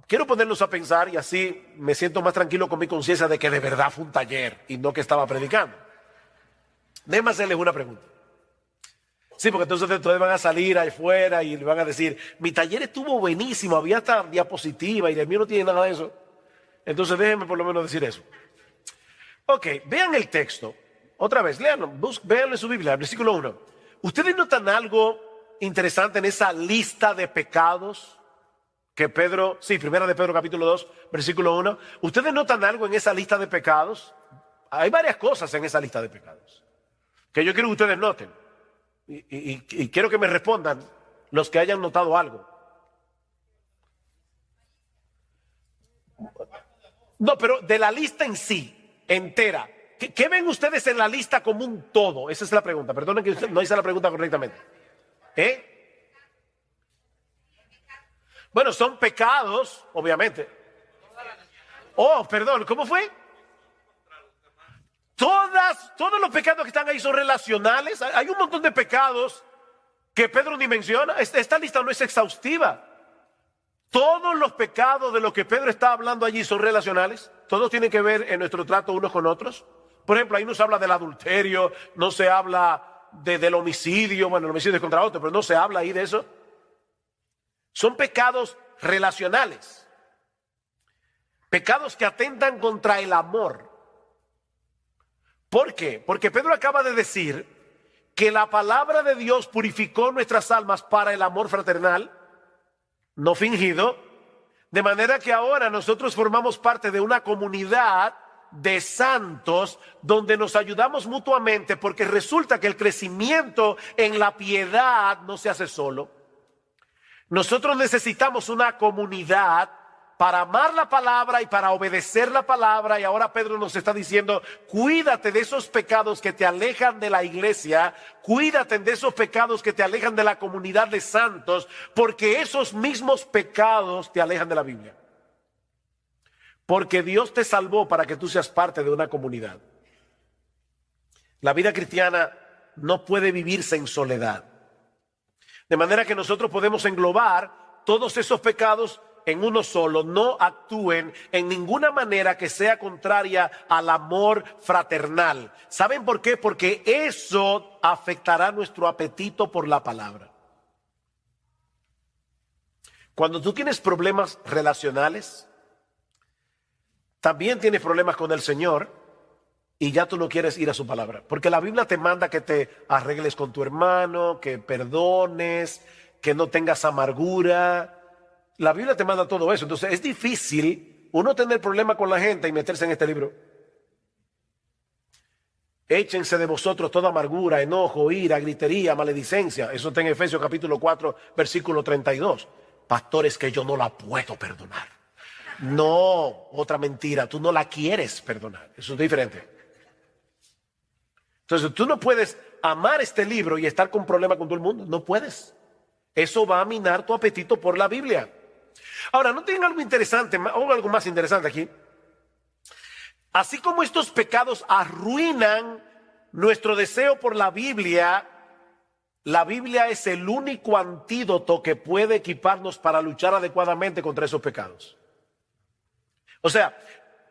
quiero ponernos a pensar y así me siento más tranquilo con mi conciencia de que de verdad fue un taller y no que estaba predicando. Déjenme hacerles una pregunta. Sí, porque entonces ustedes van a salir ahí fuera y le van a decir, mi taller estuvo buenísimo, había hasta diapositiva y el mío no tiene nada de eso. Entonces déjenme por lo menos decir eso. Ok, vean el texto. Otra vez, léanlo, véanlo en su Biblia, el versículo 1. ¿Ustedes notan algo interesante en esa lista de pecados que Pedro, primera de Pedro capítulo 2, versículo 1? ¿Ustedes notan algo en esa lista de pecados? Hay varias cosas en esa lista de pecados que yo quiero que ustedes noten. Y quiero que me respondan los que hayan notado algo. No, pero de la lista en sí, entera. ¿Qué ven ustedes en la lista como un todo? Esa es la pregunta. Perdonen que no hice la pregunta correctamente. Bueno, son pecados, obviamente. Oh, perdón, ¿cómo fue? Todos los pecados que están ahí son relacionales. Hay un montón de pecados que Pedro ni menciona. Esta lista no es exhaustiva. Todos los pecados de los que Pedro está hablando allí son relacionales. Todos tienen que ver en nuestro trato unos con otros. Por ejemplo, ahí no se habla del adulterio, no se habla del homicidio. Bueno, el homicidio es contra otro, pero no se habla ahí de eso. Son pecados relacionales. Pecados que atentan contra el amor. ¿Por qué? Porque Pedro acaba de decir que la palabra de Dios purificó nuestras almas para el amor fraternal, no fingido, de manera que ahora nosotros formamos parte de una comunidad de santos donde nos ayudamos mutuamente, porque resulta que el crecimiento en la piedad no se hace solo. Nosotros necesitamos una comunidad para amar la palabra y para obedecer la palabra. Y ahora Pedro nos está diciendo, cuídate de esos pecados que te alejan de la iglesia, cuídate de esos pecados que te alejan de la comunidad de santos, porque esos mismos pecados te alejan de la Biblia. Porque Dios te salvó para que tú seas parte de una comunidad. La vida cristiana no puede vivirse en soledad. De manera que nosotros podemos englobar todos esos pecados en uno solo. No actúen en ninguna manera que sea contraria al amor fraternal. ¿Saben por qué? Porque eso afectará nuestro apetito por la palabra. Cuando tú tienes problemas relacionales, también tienes problemas con el Señor y ya tú no quieres ir a su palabra. Porque la Biblia te manda que te arregles con tu hermano, que perdones, que no tengas amargura. La Biblia te manda todo eso. Entonces es difícil uno tener problema con la gente y meterse en este libro. Échense de vosotros toda amargura, enojo, ira, gritería, maledicencia. Eso está en Efesios capítulo 4, versículo 32. Pastores, que yo no la puedo perdonar. No, otra mentira, tú no la quieres perdonar. Eso es diferente. Entonces tú no puedes amar este libro y estar con problemas con todo el mundo. No puedes. Eso va a minar tu apetito por la Biblia. Ahora, ¿no tienen algo interesante o algo más interesante aquí? Así como estos pecados arruinan nuestro deseo por la Biblia es el único antídoto que puede equiparnos para luchar adecuadamente contra esos pecados. O sea,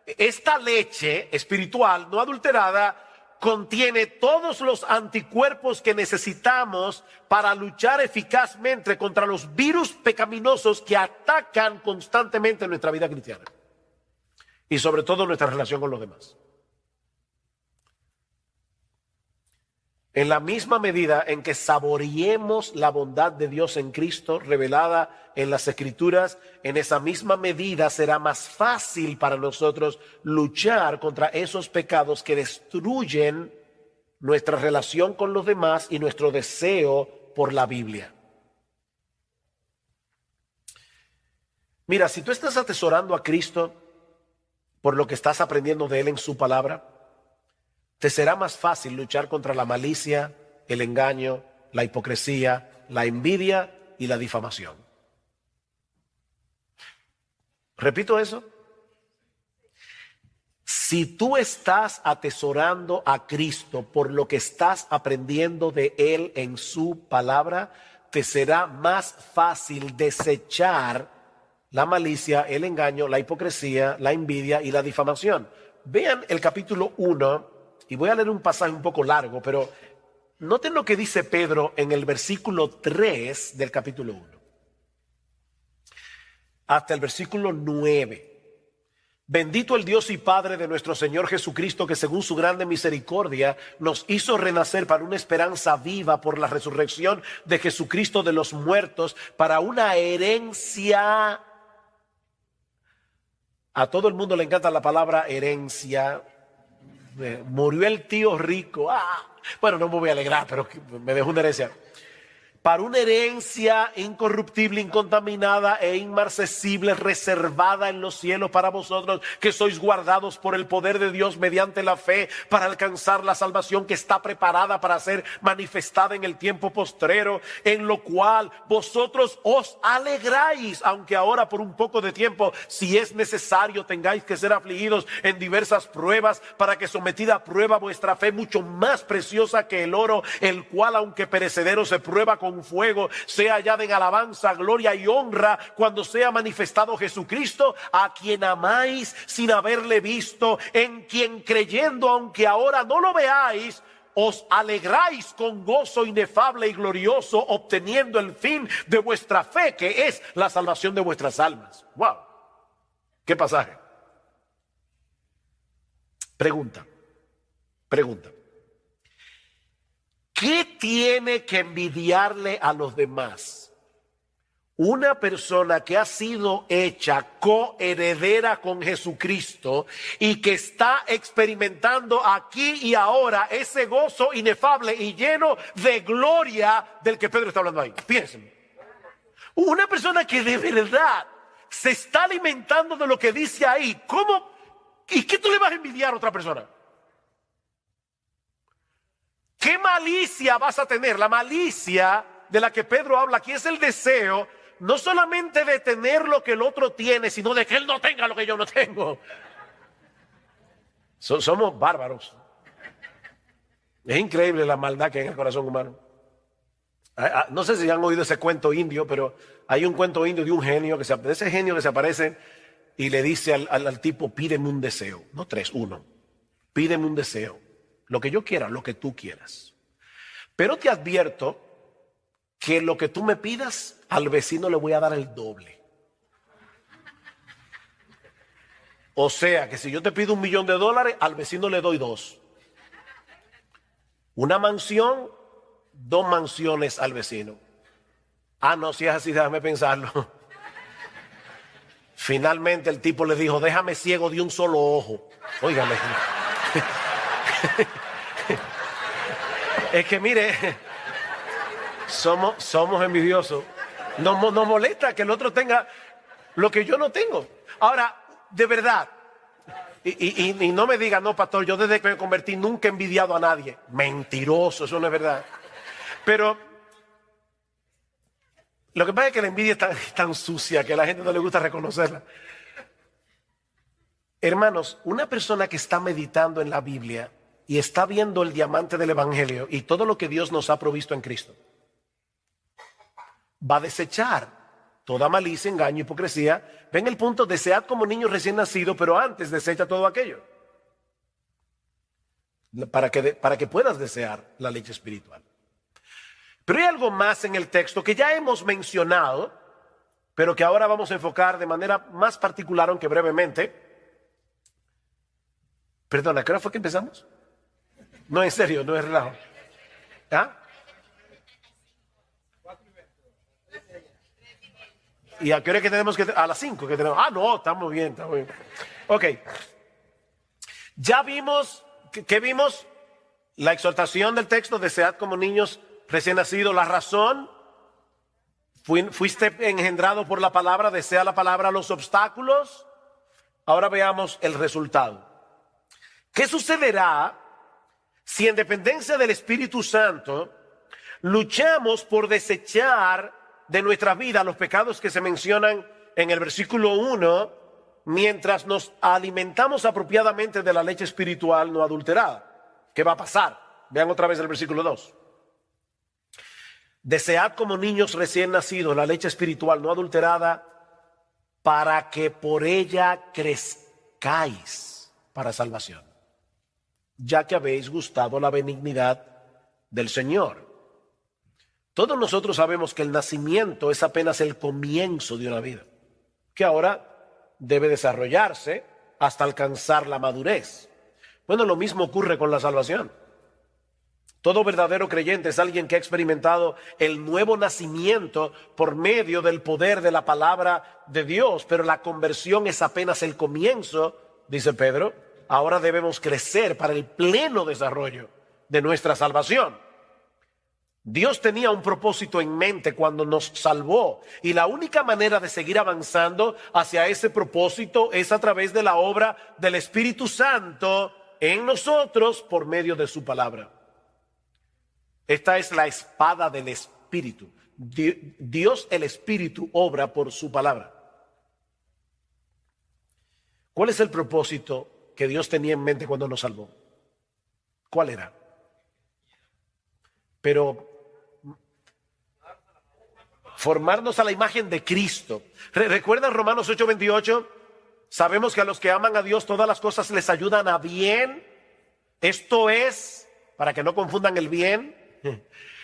esta leche espiritual no adulterada contiene todos los anticuerpos que necesitamos para luchar eficazmente contra los virus pecaminosos que atacan constantemente nuestra vida cristiana y sobre todo nuestra relación con los demás. En la misma medida en que saboreemos la bondad de Dios en Cristo revelada en las Escrituras, en esa misma medida será más fácil para nosotros luchar contra esos pecados que destruyen nuestra relación con los demás y nuestro deseo por la Biblia. Mira, si tú estás atesorando a Cristo por lo que estás aprendiendo de Él en su palabra, te será más fácil luchar contra la malicia, el engaño, la hipocresía, la envidia y la difamación. Repito eso. Si tú estás atesorando a Cristo por lo que estás aprendiendo de Él en su palabra, te será más fácil desechar la malicia, el engaño, la hipocresía, la envidia y la difamación. Vean el capítulo 1. Y voy a leer un pasaje un poco largo, pero noten lo que dice Pedro en el versículo 3 del capítulo 1. Hasta el versículo 9. Bendito el Dios y Padre de nuestro Señor Jesucristo, que según su grande misericordia nos hizo renacer para una esperanza viva por la resurrección de Jesucristo de los muertos, para una herencia. A todo el mundo le encanta la palabra herencia. Murió el tío rico. Bueno, no me voy a alegrar, pero me dejó una herencia. Para una herencia incorruptible, incontaminada e inmarcesible, reservada en los cielos para vosotros, que sois guardados por el poder de Dios mediante la fe, para alcanzar la salvación que está preparada para ser manifestada en el tiempo postrero, en lo cual vosotros os alegráis, aunque ahora por un poco de tiempo, si es necesario, tengáis que ser afligidos en diversas pruebas, para que sometida a prueba vuestra fe, mucho más preciosa que el oro, el cual aunque perecedero se prueba con fuego, sea hallada en alabanza, gloria y honra cuando sea manifestado Jesucristo, a quien amáis sin haberle visto, en quien creyendo, aunque ahora no lo veáis, os alegráis con gozo inefable y glorioso, obteniendo el fin de vuestra fe, que es la salvación de vuestras almas. ¡Wow! ¿Qué pasaje? Pregunta. ¿Qué tiene que envidiarle a los demás una persona que ha sido hecha coheredera con Jesucristo y que está experimentando aquí y ahora ese gozo inefable y lleno de gloria del que Pedro está hablando ahí? Piensen. Una persona que de verdad se está alimentando de lo que dice ahí, ¿cómo? ¿Y qué tú le vas a envidiar a otra persona? ¿Qué malicia vas a tener? La malicia de la que Pedro habla aquí es el deseo no solamente de tener lo que el otro tiene, sino de que él no tenga lo que yo no tengo. Somos bárbaros. Es increíble la maldad que hay en el corazón humano. No sé si han oído ese cuento indio, pero hay un cuento indio de un genio, de ese genio que se aparece y le dice al tipo, pídeme un deseo. No 3, 1. Pídeme un deseo. Lo que yo quiera, lo que tú quieras. Pero te advierto que lo que tú me pidas, al vecino le voy a dar el doble. O sea, que si yo te pido $1 millón, al vecino le doy 2. Una mansión, 2 mansiones al vecino. No, si es así, déjame pensarlo. Finalmente el tipo le dijo, déjame ciego de un solo ojo. Óigame. Es que mire, somos envidiosos. Nos molesta que el otro tenga lo que yo no tengo. Ahora, de verdad, y no me digan, no, pastor, yo desde que me convertí nunca he envidiado a nadie. Mentiroso, eso no es verdad. Pero lo que pasa es que la envidia es tan sucia que a la gente no le gusta reconocerla. Hermanos, una persona que está meditando en la Biblia y está viendo el diamante del Evangelio y todo lo que Dios nos ha provisto en Cristo, va a desechar toda malicia, engaño, hipocresía. Ven el punto, desead como niños recién nacidos, pero antes desecha todo aquello. Para que puedas desear la leche espiritual. Pero hay algo más en el texto que ya hemos mencionado, pero que ahora vamos a enfocar de manera más particular, aunque brevemente. Perdona, ¿qué hora fue que empezamos? No, en serio, no es relajo. ¿Y a qué hora que tenemos que? A las 5 que tenemos. No, estamos bien. Ok. Ya vimos, ¿qué vimos? La exhortación del texto, desead como niños recién nacidos. La razón, fuiste engendrado por la palabra, desea la palabra los obstáculos. Ahora veamos el resultado. ¿Qué sucederá si en dependencia del Espíritu Santo luchamos por desechar de nuestra vida los pecados que se mencionan en el versículo 1, mientras nos alimentamos apropiadamente de la leche espiritual no adulterada? ¿Qué va a pasar? Vean otra vez el versículo 2. Desead como niños recién nacidos la leche espiritual no adulterada, para que por ella crezcáis para salvación, ya que habéis gustado la benignidad del Señor. Todos nosotros sabemos que el nacimiento es apenas el comienzo de una vida, que ahora debe desarrollarse hasta alcanzar la madurez. Bueno, lo mismo ocurre con la salvación. Todo verdadero creyente es alguien que ha experimentado el nuevo nacimiento por medio del poder de la palabra de Dios, pero la conversión es apenas el comienzo, dice Pedro. Ahora debemos crecer para el pleno desarrollo de nuestra salvación. Dios tenía un propósito en mente cuando nos salvó, y la única manera de seguir avanzando hacia ese propósito es a través de la obra del Espíritu Santo en nosotros por medio de su palabra. Esta es la espada del Espíritu. Dios, el Espíritu, obra por su palabra. ¿Cuál es el propósito que Dios tenía en mente cuando nos salvó? ¿Cuál era? Pero formarnos a la imagen de Cristo. ¿Recuerdan Romanos 8:28? Sabemos que a los que aman a Dios todas las cosas les ayudan a bien. Esto es, para que no confundan el bien,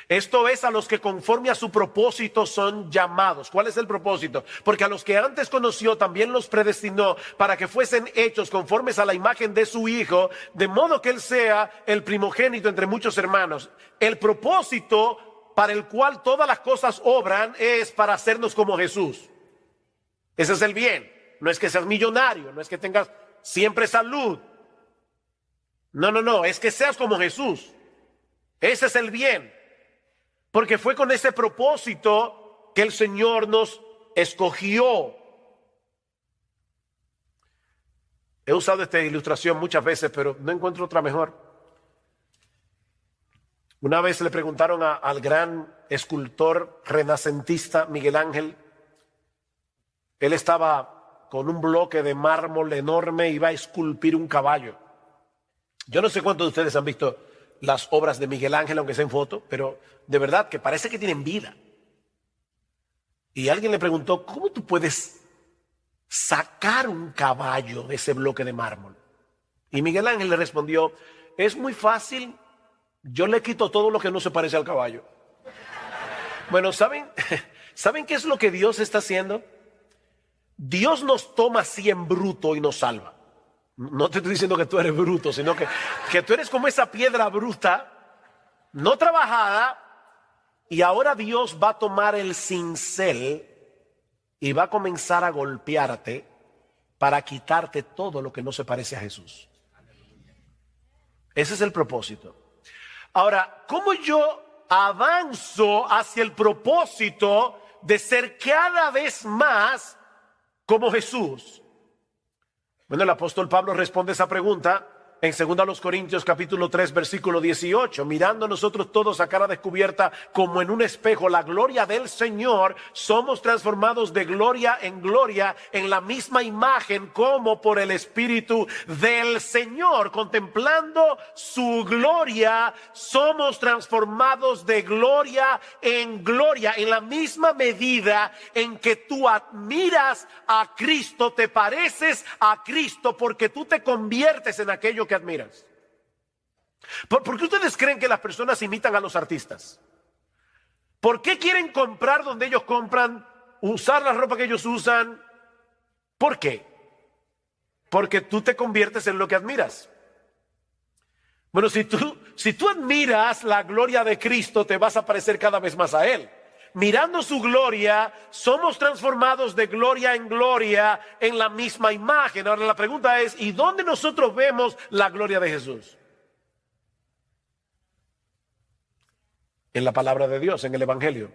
esto es a los que conforme a su propósito son llamados. ¿Cuál es el propósito? Porque a los que antes conoció también los predestinó para que fuesen hechos conformes a la imagen de su Hijo, de modo que Él sea el primogénito entre muchos hermanos. El propósito para el cual todas las cosas obran es para hacernos como Jesús. Ese es el bien. No es que seas millonario, no es que tengas siempre salud. No, es que seas como Jesús. Ese es el bien. Porque fue con ese propósito que el Señor nos escogió. He usado esta ilustración muchas veces, pero no encuentro otra mejor. Una vez le preguntaron al gran escultor renacentista Miguel Ángel. Él estaba con un bloque de mármol enorme y iba a esculpir un caballo. Yo no sé cuántos de ustedes han visto las obras de Miguel Ángel, aunque sea en foto, pero de verdad que parece que tienen vida. Y alguien le preguntó, ¿cómo tú puedes sacar un caballo de ese bloque de mármol? Y Miguel Ángel le respondió, es muy fácil, yo le quito todo lo que no se parece al caballo. Bueno, ¿saben qué es lo que Dios está haciendo? Dios nos toma así en bruto y nos salva. No te estoy diciendo que tú eres bruto, sino que tú eres como esa piedra bruta, no trabajada, y ahora Dios va a tomar el cincel y va a comenzar a golpearte para quitarte todo lo que no se parece a Jesús. Ese es el propósito. Ahora, ¿cómo yo avanzo hacia el propósito de ser cada vez más como Jesús? Bueno, el apóstol Pablo responde esa pregunta en 2 Corintios capítulo 3 versículo 18. Mirando nosotros todos a cara descubierta como en un espejo la gloria del Señor, somos transformados de gloria en la misma imagen como por el Espíritu del Señor. Contemplando su gloria, somos transformados de gloria, en la misma medida en que tú admiras a Cristo, te pareces a Cristo porque tú te conviertes en aquello que admiras. ¿Por qué ustedes creen que las personas imitan a los artistas? ¿Por qué quieren comprar donde ellos compran, usar la ropa que ellos usan? ¿Por qué? Porque tú te conviertes en lo que admiras. Bueno, si tú admiras la gloria de Cristo, te vas a parecer cada vez más a Él. Mirando su gloria, somos transformados de gloria en la misma imagen. Ahora la pregunta es, ¿y dónde nosotros vemos la gloria de Jesús? En la palabra de Dios, en el Evangelio.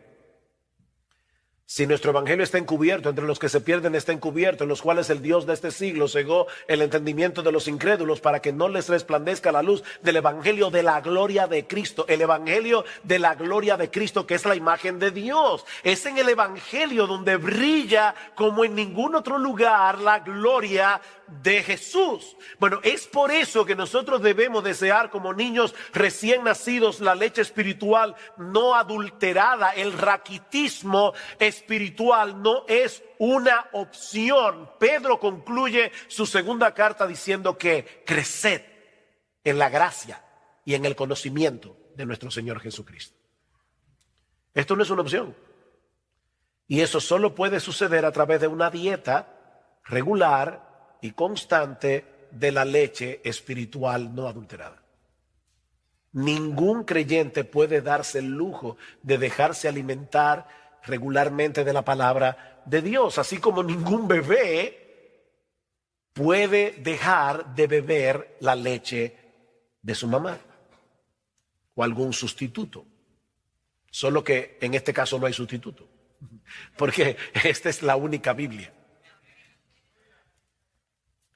Si nuestro evangelio está encubierto, entre los que se pierden está encubierto, en los cuales el Dios de este siglo cegó el entendimiento de los incrédulos para que no les resplandezca la luz del evangelio de la gloria de Cristo. El evangelio de la gloria de Cristo, que es la imagen de Dios. Es en el evangelio donde brilla como en ningún otro lugar la gloria de Jesús. Bueno, es por eso que nosotros debemos desear como niños recién nacidos la leche espiritual no adulterada. El raquitismo espiritual no es una opción. Pedro concluye su segunda carta diciendo que creced en la gracia y en el conocimiento de nuestro Señor Jesucristo. Esto no es una opción. Y eso solo puede suceder a través de una dieta regular y constante de la leche espiritual no adulterada. Ningún creyente puede darse el lujo de dejarse alimentar regularmente de la palabra de Dios, así como ningún bebé puede dejar de beber la leche de su mamá o algún sustituto. Solo que en este caso no hay sustituto, porque esta es la única Biblia.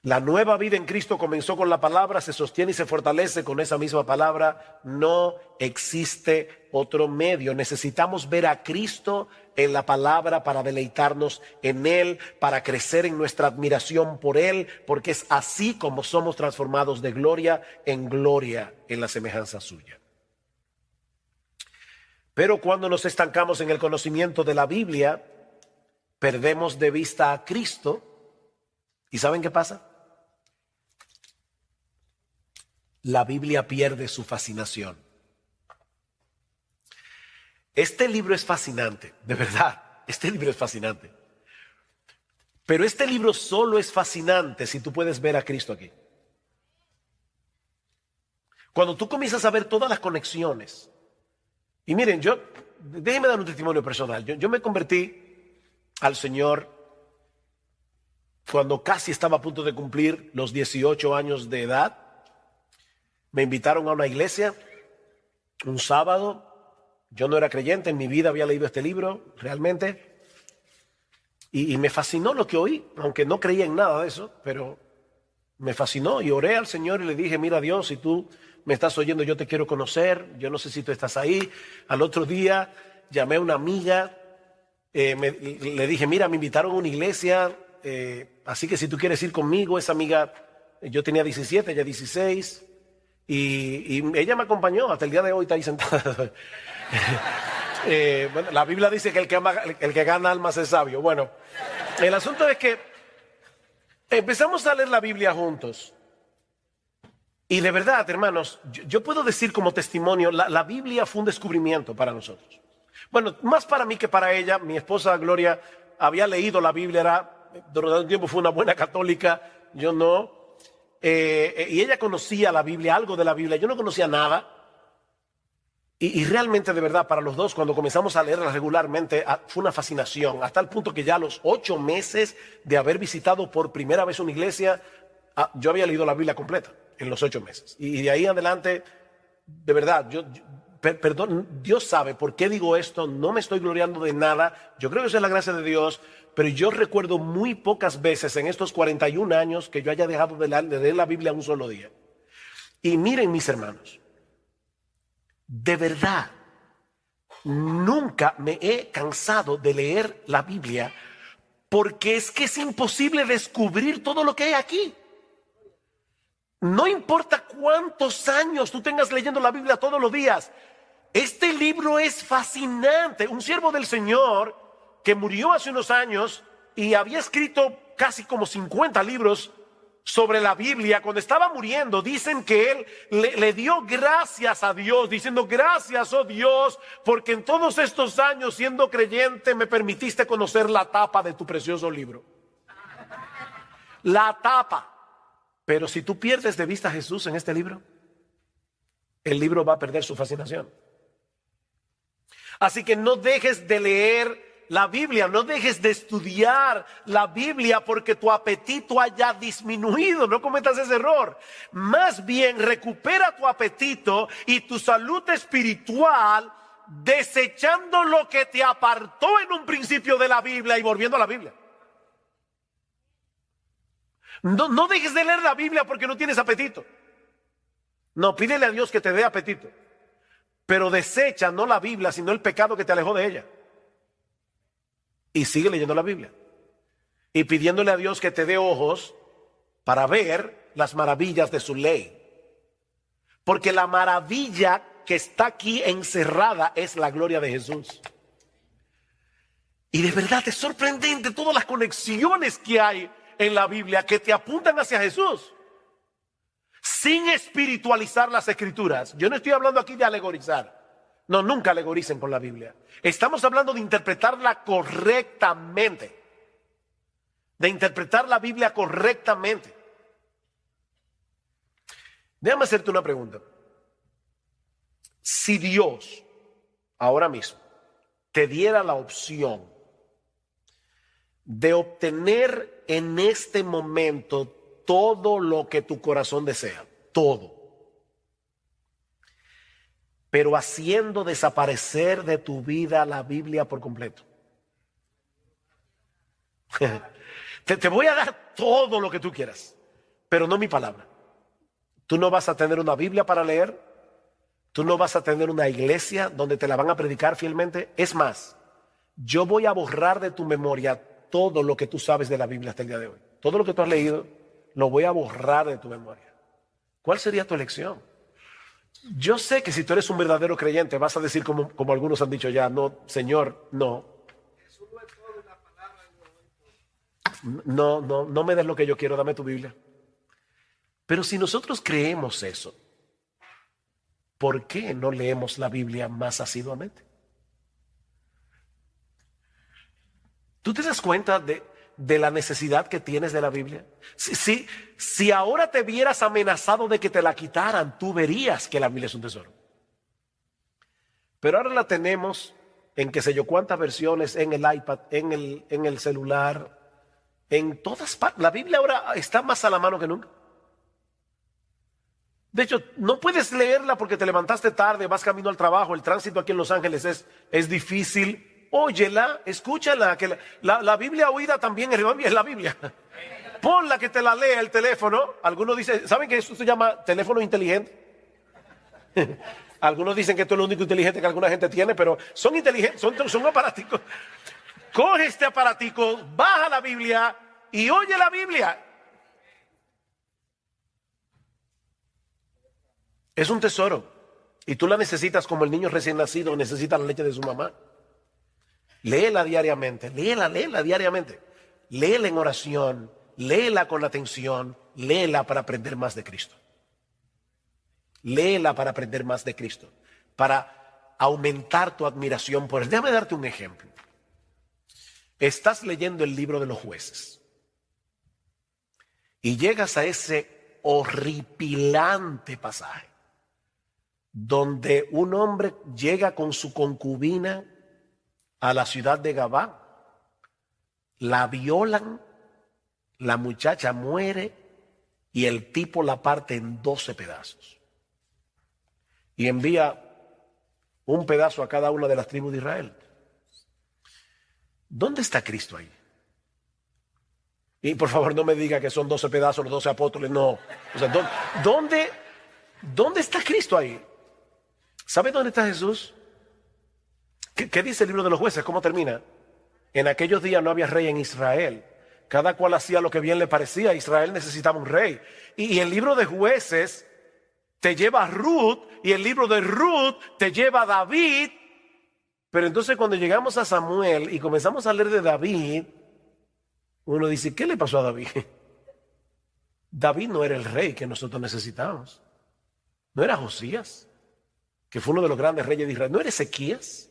La nueva vida en Cristo comenzó con la palabra, se sostiene y se fortalece con esa misma palabra. No existe otro medio. Necesitamos ver a Cristo en la palabra para deleitarnos en Él, para crecer en nuestra admiración por Él, porque es así como somos transformados de gloria en la semejanza suya. Pero cuando nos estancamos en el conocimiento de la Biblia, perdemos de vista a Cristo. ¿Y saben qué pasa? La Biblia pierde su fascinación. Este libro es fascinante, de verdad, este libro es fascinante. Pero este libro solo es fascinante si tú puedes ver a Cristo aquí. Cuando tú comienzas a ver todas las conexiones. Y miren, déjenme dar un testimonio personal. Yo me convertí al Señor cuando casi estaba a punto de cumplir los 18 años de edad. Me invitaron a una iglesia un sábado. Yo no era creyente, en mi vida había leído este libro realmente. Y me fascinó lo que oí, aunque no creía en nada de eso, pero Me fascinó y oré al Señor y le dije, mira Dios, si tú me estás oyendo, yo te quiero conocer, yo no sé si tú estás ahí. Al otro día llamé a una amiga, le dije, mira, me invitaron a una iglesia, así que si tú quieres ir conmigo. Esa amiga, yo tenía 17, ella 16, y ella me acompañó, hasta el día de hoy está ahí sentada. Bueno, la Biblia dice que el que gana almas es sabio. Bueno, el asunto es que empezamos a leer la Biblia juntos. Y de verdad, hermanos, yo puedo decir como testimonio, la Biblia fue un descubrimiento para nosotros. Bueno, más para mí que para ella. Mi esposa Gloria había leído la Biblia, durante un tiempo fue una buena católica, yo no. Y ella conocía la Biblia, algo de la Biblia, yo no conocía nada. Y realmente, de verdad, para los dos, cuando comenzamos a leerla regularmente, fue una fascinación, hasta el punto que ya a los 8 meses de haber visitado por primera vez una iglesia, yo había leído la Biblia completa en los 8 meses. Y de ahí en adelante, de verdad, perdón, Dios sabe por qué digo esto, no me estoy gloriando de nada, yo creo que eso es la gracia de Dios, pero yo recuerdo muy pocas veces en estos 41 años que yo haya dejado de leer la Biblia un solo día. Y miren, mis hermanos, de verdad, nunca me he cansado de leer la Biblia, porque es que es imposible descubrir todo lo que hay aquí. No importa cuántos años tú tengas leyendo la Biblia todos los días, este libro es fascinante. Un siervo del Señor que murió hace unos años y había escrito casi como 50 libros sobre la Biblia, cuando estaba muriendo, dicen que él le dio gracias a Dios, diciendo, gracias, oh Dios, porque en todos estos años siendo creyente me permitiste conocer la tapa de tu precioso libro. La tapa. Pero si tú pierdes de vista a Jesús en este libro, el libro va a perder su fascinación. Así que no dejes de leer la Biblia, no dejes de estudiar la Biblia porque tu apetito haya disminuido. No cometas ese error. Más bien recupera tu apetito y tu salud espiritual, desechando lo que te apartó en un principio de la Biblia y volviendo a la Biblia. No dejes de leer la Biblia porque no tienes apetito. No, pídele a Dios que te dé apetito, pero desecha no la Biblia, sino el pecado que te alejó de ella. Y sigue leyendo la Biblia y pidiéndole a Dios que te dé ojos para ver las maravillas de su ley. Porque la maravilla que está aquí encerrada es la gloria de Jesús. Y de verdad es sorprendente todas las conexiones que hay en la Biblia que te apuntan hacia Jesús, sin espiritualizar las Escrituras. Yo no estoy hablando aquí de alegorizar. No, nunca alegoricen con la Biblia. Estamos hablando de interpretarla correctamente. De interpretar la Biblia correctamente. Déjame hacerte una pregunta. Si Dios ahora mismo te diera la opción de obtener en este momento todo lo que tu corazón desea, todo, pero haciendo desaparecer de tu vida la Biblia por completo. Te voy a dar todo lo que tú quieras, pero no mi palabra. Tú no vas a tener una Biblia para leer, tú no vas a tener una iglesia donde te la van a predicar fielmente. Es más, yo voy a borrar de tu memoria todo lo que tú sabes de la Biblia hasta el día de hoy. Todo lo que tú has leído, lo voy a borrar de tu memoria. ¿Cuál sería tu elección? Yo sé que si tú eres un verdadero creyente vas a decir como algunos han dicho ya, no, Señor, no. No me des lo que yo quiero, dame tu Biblia. Pero si nosotros creemos eso, ¿por qué no leemos la Biblia más asiduamente? ¿Tú te das cuenta de la necesidad que tienes de la Biblia? Si ahora te vieras amenazado de que te la quitaran, tú verías que la Biblia es un tesoro. Pero ahora la tenemos en qué sé yo cuántas versiones, en el iPad, en el celular, en todas partes. La Biblia ahora está más a la mano que nunca. De hecho, no puedes leerla porque te levantaste tarde, vas camino al trabajo, el tránsito aquí en Los Ángeles es difícil. Óyela, escúchala, que la Biblia oída también es la Biblia. ponla que te la lea el teléfono. Algunos dicen, ¿saben que eso se llama teléfono inteligente? Algunos dicen que esto es lo único inteligente que alguna gente tiene, pero son inteligentes, son aparaticos. Coge este aparatico, baja la Biblia y oye la Biblia. Es un tesoro y tú la necesitas como el niño recién nacido necesita la leche de su mamá. Léela diariamente, léela diariamente. Léela en oración, léela con atención, léela para aprender más de Cristo. Léela para aprender más de Cristo, para aumentar tu admiración por Él. Déjame darte un ejemplo. Estás leyendo el libro de los Jueces y llegas a ese horripilante pasaje donde un hombre llega con su concubina a la ciudad de Gabá, la violan, la muchacha muere y el tipo la parte en 12 pedazos y envía un pedazo a cada una de las tribus de Israel. ¿Dónde está Cristo ahí? Y por favor no me diga que son 12 pedazos, los 12 apóstoles, no. O sea, ¿dónde está Cristo ahí? ¿Sabe dónde está Jesús? ¿Qué dice el libro de los Jueces? ¿Cómo termina? En aquellos días no había rey en Israel. Cada cual hacía lo que bien le parecía. Israel necesitaba un rey. Y el libro de Jueces te lleva a Ruth, y el libro de Ruth te lleva a David. Pero entonces cuando llegamos a Samuel y comenzamos a leer de David, uno dice, ¿qué le pasó a David? David no era el rey que nosotros necesitábamos. No era Josías, que fue uno de los grandes reyes de Israel. No era Ezequías.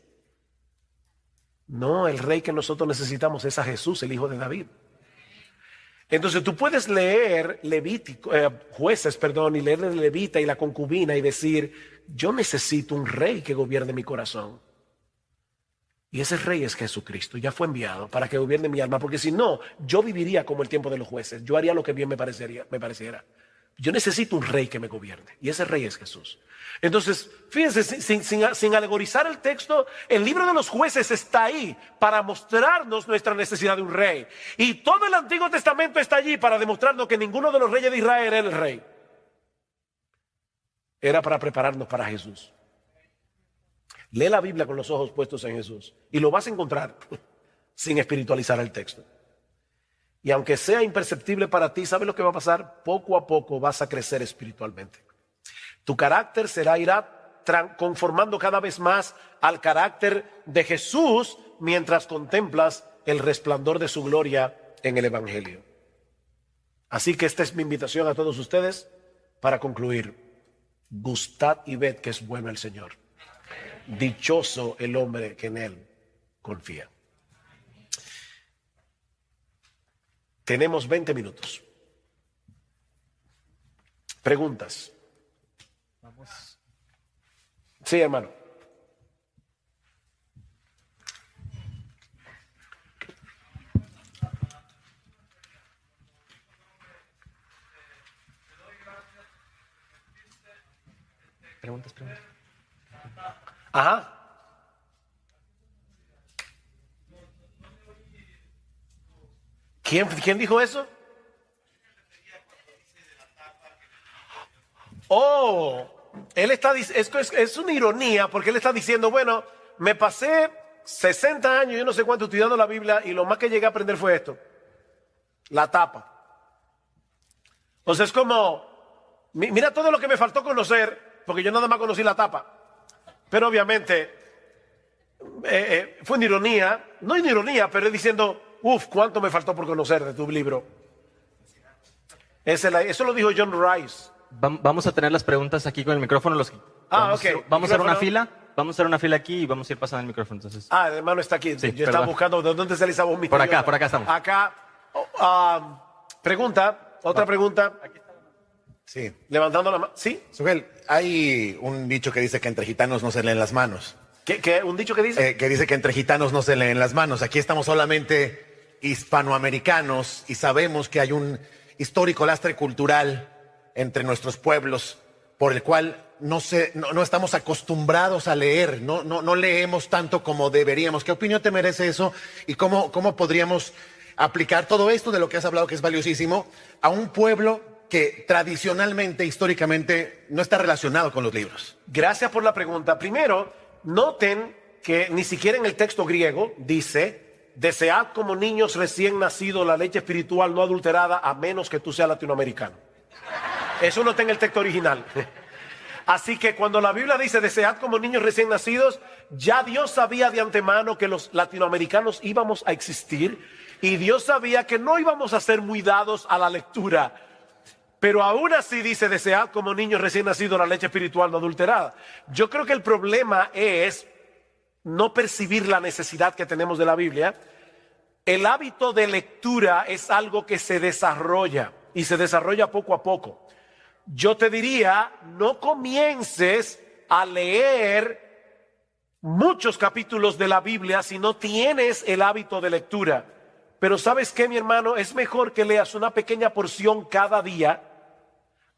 No, el rey que nosotros necesitamos es a Jesús, el hijo de David. Entonces tú puedes leer Jueces, y leer de Levita y la concubina y decir, yo necesito un rey que gobierne mi corazón. Y ese rey es Jesucristo, ya fue enviado para que gobierne mi alma, porque si no, yo viviría como el tiempo de los jueces, yo haría lo que bien me pareciera. Yo necesito un rey que me gobierne, y ese rey es Jesús. Entonces, fíjense, sin alegorizar el texto, el libro de los Jueces está ahí para mostrarnos nuestra necesidad de un rey. Y todo el Antiguo Testamento está allí para demostrarnos que ninguno de los reyes de Israel era el rey. Era para prepararnos para Jesús. Lee la Biblia con los ojos puestos en Jesús y lo vas a encontrar sin espiritualizar el texto. Y aunque sea imperceptible para ti, ¿sabes lo que va a pasar? Poco a poco vas a crecer espiritualmente. Tu carácter irá conformando cada vez más al carácter de Jesús mientras contemplas el resplandor de su gloria en el Evangelio. Así que esta es mi invitación a todos ustedes para concluir. Gustad y ved que es bueno el Señor. Dichoso el hombre que en Él confía. Tenemos 20 minutos. Preguntas. Vamos. Sí, hermano. Preguntas. Ajá. ¿Quién dijo eso? Oh, él está diciendo, es una ironía porque él está diciendo, bueno, me pasé 60 años, yo no sé cuánto estudiando la Biblia y lo más que llegué a aprender fue esto, la tapa. O sea, es como, mira todo lo que me faltó conocer porque yo nada más conocí la tapa. Pero obviamente fue una ironía, no una ironía, pero es diciendo, cuánto me faltó por conocer de tu libro. Eso lo dijo John Rice. Vamos a tener las preguntas aquí con el micrófono. Vamos a hacer una fila. Vamos a hacer una fila aquí y vamos a ir pasando el micrófono. Entonces. El hermano está aquí. Sí, yo estaba buscando de dónde sale esa voz misteriosa. Por acá estamos. Acá. Otra pregunta. Sí. Levantando la mano. ¿Sí? Sugel, hay un dicho que dice que entre gitanos no se leen las manos. ¿Qué? ¿Un dicho que dice? Que dice que entre gitanos no se leen las manos. Aquí estamos solamente hispanoamericanos y sabemos que hay un histórico lastre cultural entre nuestros pueblos por el cual no estamos acostumbrados a leer, no leemos tanto como deberíamos. ¿Qué opinión te merece eso? ¿Y cómo podríamos aplicar todo esto de lo que has hablado, que es valiosísimo, a un pueblo que tradicionalmente, históricamente, no está relacionado con los libros? Gracias por la pregunta. Primero, noten que ni siquiera en el texto griego dice: desead como niños recién nacidos la leche espiritual no adulterada, a menos que tú seas latinoamericano. Eso no está en el texto original. Así que cuando la Biblia dice desead como niños recién nacidos, ya Dios sabía de antemano que los latinoamericanos íbamos a existir, y Dios sabía que no íbamos a ser muy dados a la lectura. Pero aún así dice desead como niños recién nacidos la leche espiritual no adulterada. Yo creo que el problema es no percibir la necesidad que tenemos de la Biblia. El hábito de lectura es algo que se desarrolla, y se desarrolla poco a poco. Yo te diría, no comiences a leer muchos capítulos de la Biblia si no tienes el hábito de lectura. Pero ¿sabes qué, mi hermano? Es mejor que leas una pequeña porción cada día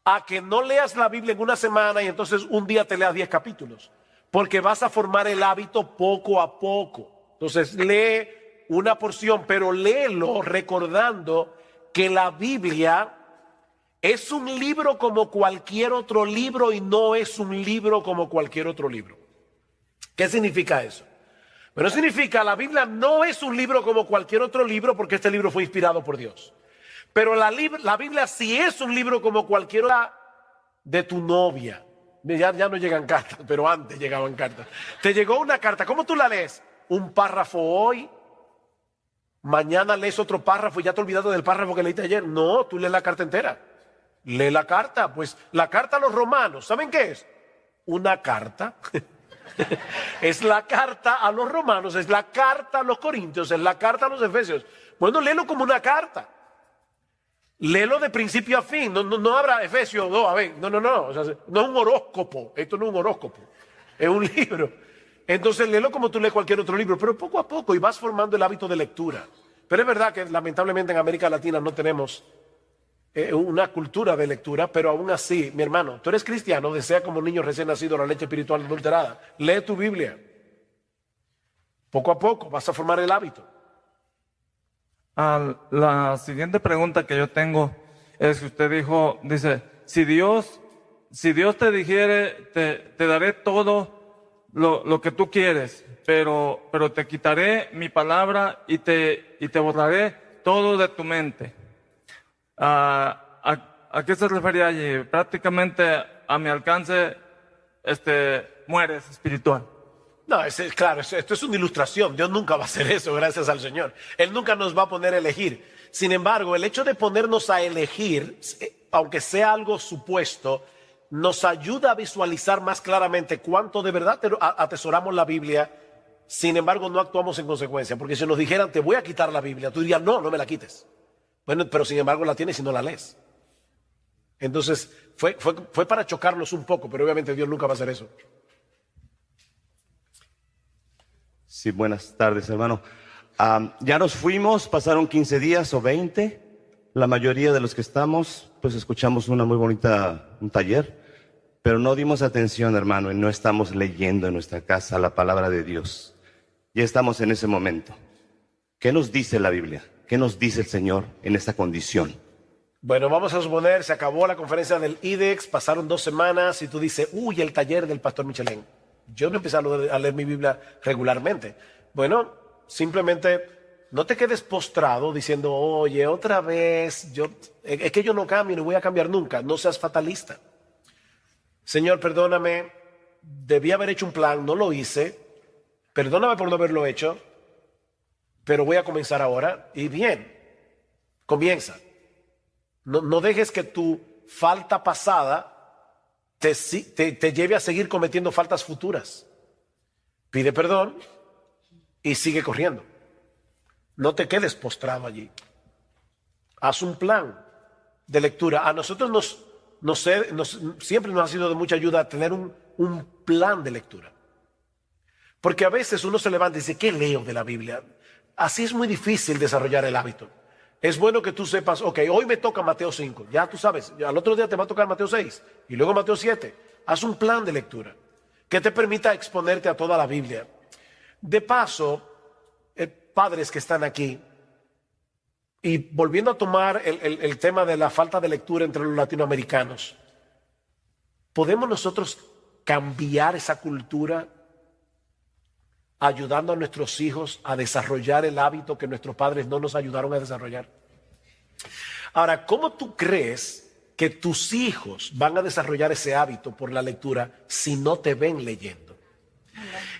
a que no leas la Biblia en una semana y entonces un día te leas 10 capítulos. Porque vas a formar el hábito poco a poco. Entonces lee una porción, pero léelo recordando que la Biblia es un libro como cualquier otro libro y no es un libro como cualquier otro libro. ¿Qué significa eso? Bueno, significa la Biblia no es un libro como cualquier otro libro, porque este libro fue inspirado por Dios. Pero la Biblia sí es un libro como cualquier otra de tu novia. Ya no llegan cartas, pero antes llegaban cartas. Te llegó una carta, ¿cómo tú la lees? Un párrafo hoy, mañana lees otro párrafo y ya te olvidaste del párrafo que leíste ayer. No, tú lees la carta entera. Lee la carta, pues la carta a los romanos, ¿saben qué es? Una carta. Es la carta a los romanos, es la carta a los corintios, es la carta a los efesios. Bueno, léelo como una carta. Léelo de principio a fin. No habrá Efesios 2, a ver, no. O sea, no es un horóscopo, esto no es un horóscopo, es un libro. Entonces léelo como tú lees cualquier otro libro, pero poco a poco, y vas formando el hábito de lectura. Pero es verdad que lamentablemente en América Latina no tenemos una cultura de lectura, pero aún así, mi hermano, tú eres cristiano, desea como niño recién nacido la leche espiritual no adulterada. Lee tu Biblia. Poco a poco vas a formar el hábito. La siguiente pregunta que yo tengo es que usted dice, si Dios te dijere, te daré todo lo que tú quieres, pero te quitaré mi palabra y te borraré todo de tu mente. ¿A qué se refería allí? Prácticamente a mi alcance mueres espiritual. No, claro, esto es una ilustración. Dios nunca va a hacer eso, gracias al Señor. Él nunca nos va a poner a elegir. Sin embargo, el hecho de ponernos a elegir, aunque sea algo supuesto, nos ayuda a visualizar más claramente cuánto de verdad atesoramos la Biblia. Sin embargo, no actuamos en consecuencia. Porque si nos dijeran, te voy a quitar la Biblia, tú dirías, no me la quites. Bueno, pero sin embargo la tienes y no la lees. Entonces, fue para chocarnos un poco, pero obviamente Dios nunca va a hacer eso. Sí, buenas tardes, hermano. Ya nos fuimos, pasaron 15 días o 20. La mayoría de los que estamos, pues escuchamos un taller, pero no dimos atención, hermano, y no estamos leyendo en nuestra casa la palabra de Dios. Ya estamos en ese momento. ¿Qué nos dice la Biblia? ¿Qué nos dice el Señor en esta condición? Bueno, vamos a suponer, se acabó la conferencia del IDEX, pasaron 2 semanas y tú dices, el taller del pastor Michelén. Yo no empecé a leer mi Biblia regularmente. Bueno, simplemente no te quedes postrado diciendo, oye, otra vez, es que yo no cambio, no voy a cambiar nunca. No seas fatalista. Señor, perdóname, debí haber hecho un plan, no lo hice. Perdóname por no haberlo hecho, pero voy a comenzar ahora. Y bien, comienza. No dejes que tu falta pasada te lleve a seguir cometiendo faltas futuras. Pide perdón y sigue corriendo. No te quedes postrado allí. Haz un plan de lectura. A nosotros siempre nos ha sido de mucha ayuda tener un plan de lectura. Porque a veces uno se levanta y dice, ¿qué leo de la Biblia? Así es muy difícil desarrollar el hábito. Es bueno que tú sepas, ok, hoy me toca Mateo 5, ya tú sabes, al otro día te va a tocar Mateo 6 y luego Mateo 7. Haz un plan de lectura que te permita exponerte a toda la Biblia. De paso, padres que están aquí, Y volviendo a tomar el tema de la falta de lectura entre los latinoamericanos, ¿podemos nosotros cambiar esa cultura ayudando a nuestros hijos a desarrollar el hábito que nuestros padres no nos ayudaron a desarrollar? Ahora, ¿cómo tú crees que tus hijos van a desarrollar ese hábito por la lectura si no te ven leyendo?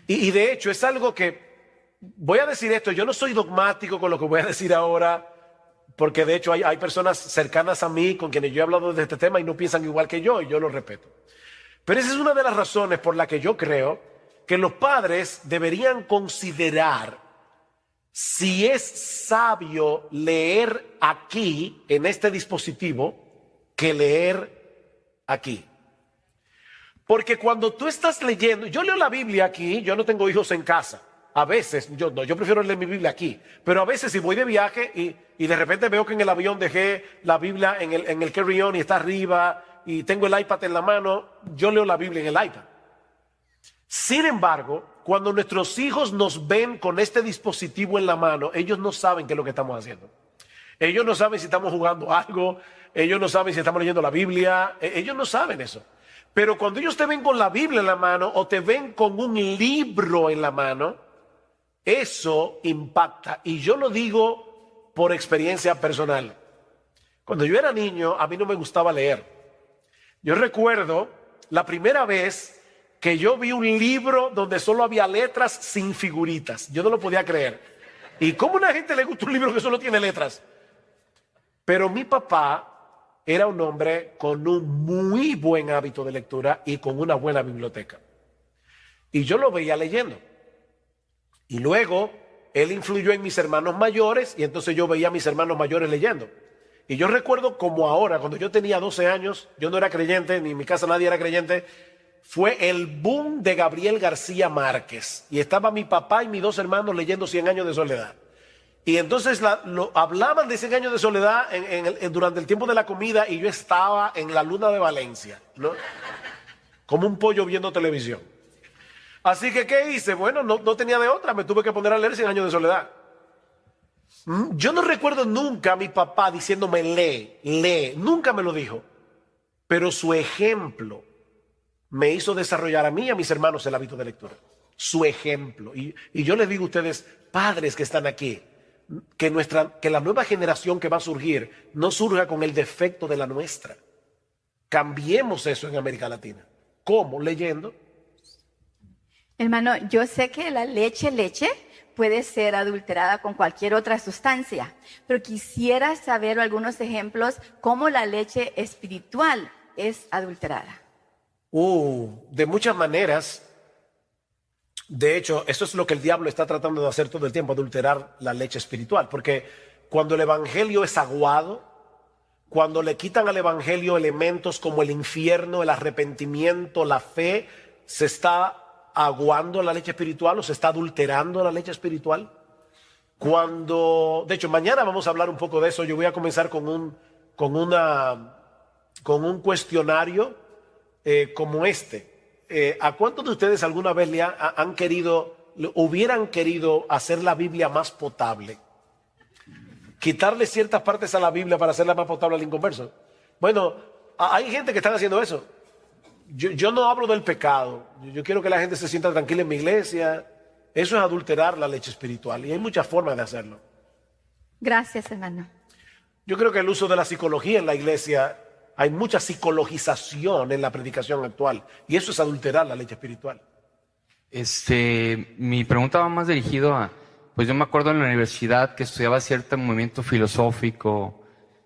Y de hecho es algo que, voy a decir esto, yo no soy dogmático con lo que voy a decir ahora, porque de hecho hay personas cercanas a mí con quienes yo he hablado de este tema y no piensan igual que yo, y yo lo respeto. Pero esa es una de las razones por la que yo creo que los padres deberían considerar si es sabio leer aquí, en este dispositivo, que leer aquí. Porque cuando tú estás leyendo, yo leo la Biblia aquí, yo no tengo hijos en casa. A veces, yo prefiero leer mi Biblia aquí. Pero a veces si voy de viaje y de repente veo que en el avión dejé la Biblia en el carry-on y está arriba y tengo el iPad en la mano, yo leo la Biblia en el iPad. Sin embargo, cuando nuestros hijos nos ven con este dispositivo en la mano, ellos no saben qué es lo que estamos haciendo. Ellos no saben si estamos jugando algo, ellos no saben si estamos leyendo la Biblia, ellos no saben eso. Pero cuando ellos te ven con la Biblia en la mano o te ven con un libro en la mano, eso impacta. Y yo lo digo por experiencia personal. Cuando yo era niño, a mí no me gustaba leer. Yo recuerdo la primera vez que yo vi un libro donde solo había letras sin figuritas. Yo no lo podía creer. ¿Y cómo a una gente le gusta un libro que solo tiene letras? Pero mi papá era un hombre con un muy buen hábito de lectura y con una buena biblioteca. Y yo lo veía leyendo. Y luego él influyó en mis hermanos mayores y entonces yo veía a mis hermanos mayores leyendo. Y yo recuerdo como ahora, cuando yo tenía 12 años, yo no era creyente, ni en mi casa nadie era creyente, fue el boom de Gabriel García Márquez. Y estaba mi papá y mis dos hermanos leyendo 100 años de soledad. Y entonces hablaban de 100 años de soledad durante el tiempo de la comida y yo estaba en la luna de Valencia, ¿no? Como un pollo viendo televisión. Así que, ¿qué hice? Bueno, no tenía de otra, me tuve que poner a leer 100 años de soledad. Yo no recuerdo nunca a mi papá diciéndome lee, nunca me lo dijo. Pero su ejemplo me hizo desarrollar a mí y a mis hermanos el hábito de lectura. Su ejemplo. Y yo les digo a ustedes, padres que están aquí, que la nueva generación que va a surgir no surja con el defecto de la nuestra. Cambiemos eso en América Latina. ¿Cómo? Leyendo. Hermano, yo sé que la leche puede ser adulterada con cualquier otra sustancia, pero quisiera saber algunos ejemplos cómo la leche espiritual es adulterada. De muchas maneras. De hecho, eso es lo que el diablo está tratando de hacer todo el tiempo, adulterar la leche espiritual. Porque cuando el evangelio es aguado, cuando le quitan al evangelio elementos como el infierno, el arrepentimiento, la fe, se está aguando la leche espiritual o se está adulterando la leche espiritual. De hecho, mañana vamos a hablar un poco de eso. Yo voy a comenzar con un cuestionario como este. ¿A cuántos de ustedes alguna vez hubieran querido hacer la Biblia más potable? Quitarle ciertas partes a la Biblia para hacerla más potable al inconverso. Bueno, hay gente que están haciendo eso. Yo no hablo del pecado. Yo quiero que la gente se sienta tranquila en mi iglesia. Eso es adulterar la leche espiritual y hay muchas formas de hacerlo. Gracias, hermano. Yo creo que el uso de la psicología en la iglesia, hay mucha psicologización en la predicación actual y eso es adulterar la leche espiritual. Mi pregunta va más dirigido a, pues yo me acuerdo en la universidad que estudiaba cierto movimiento filosófico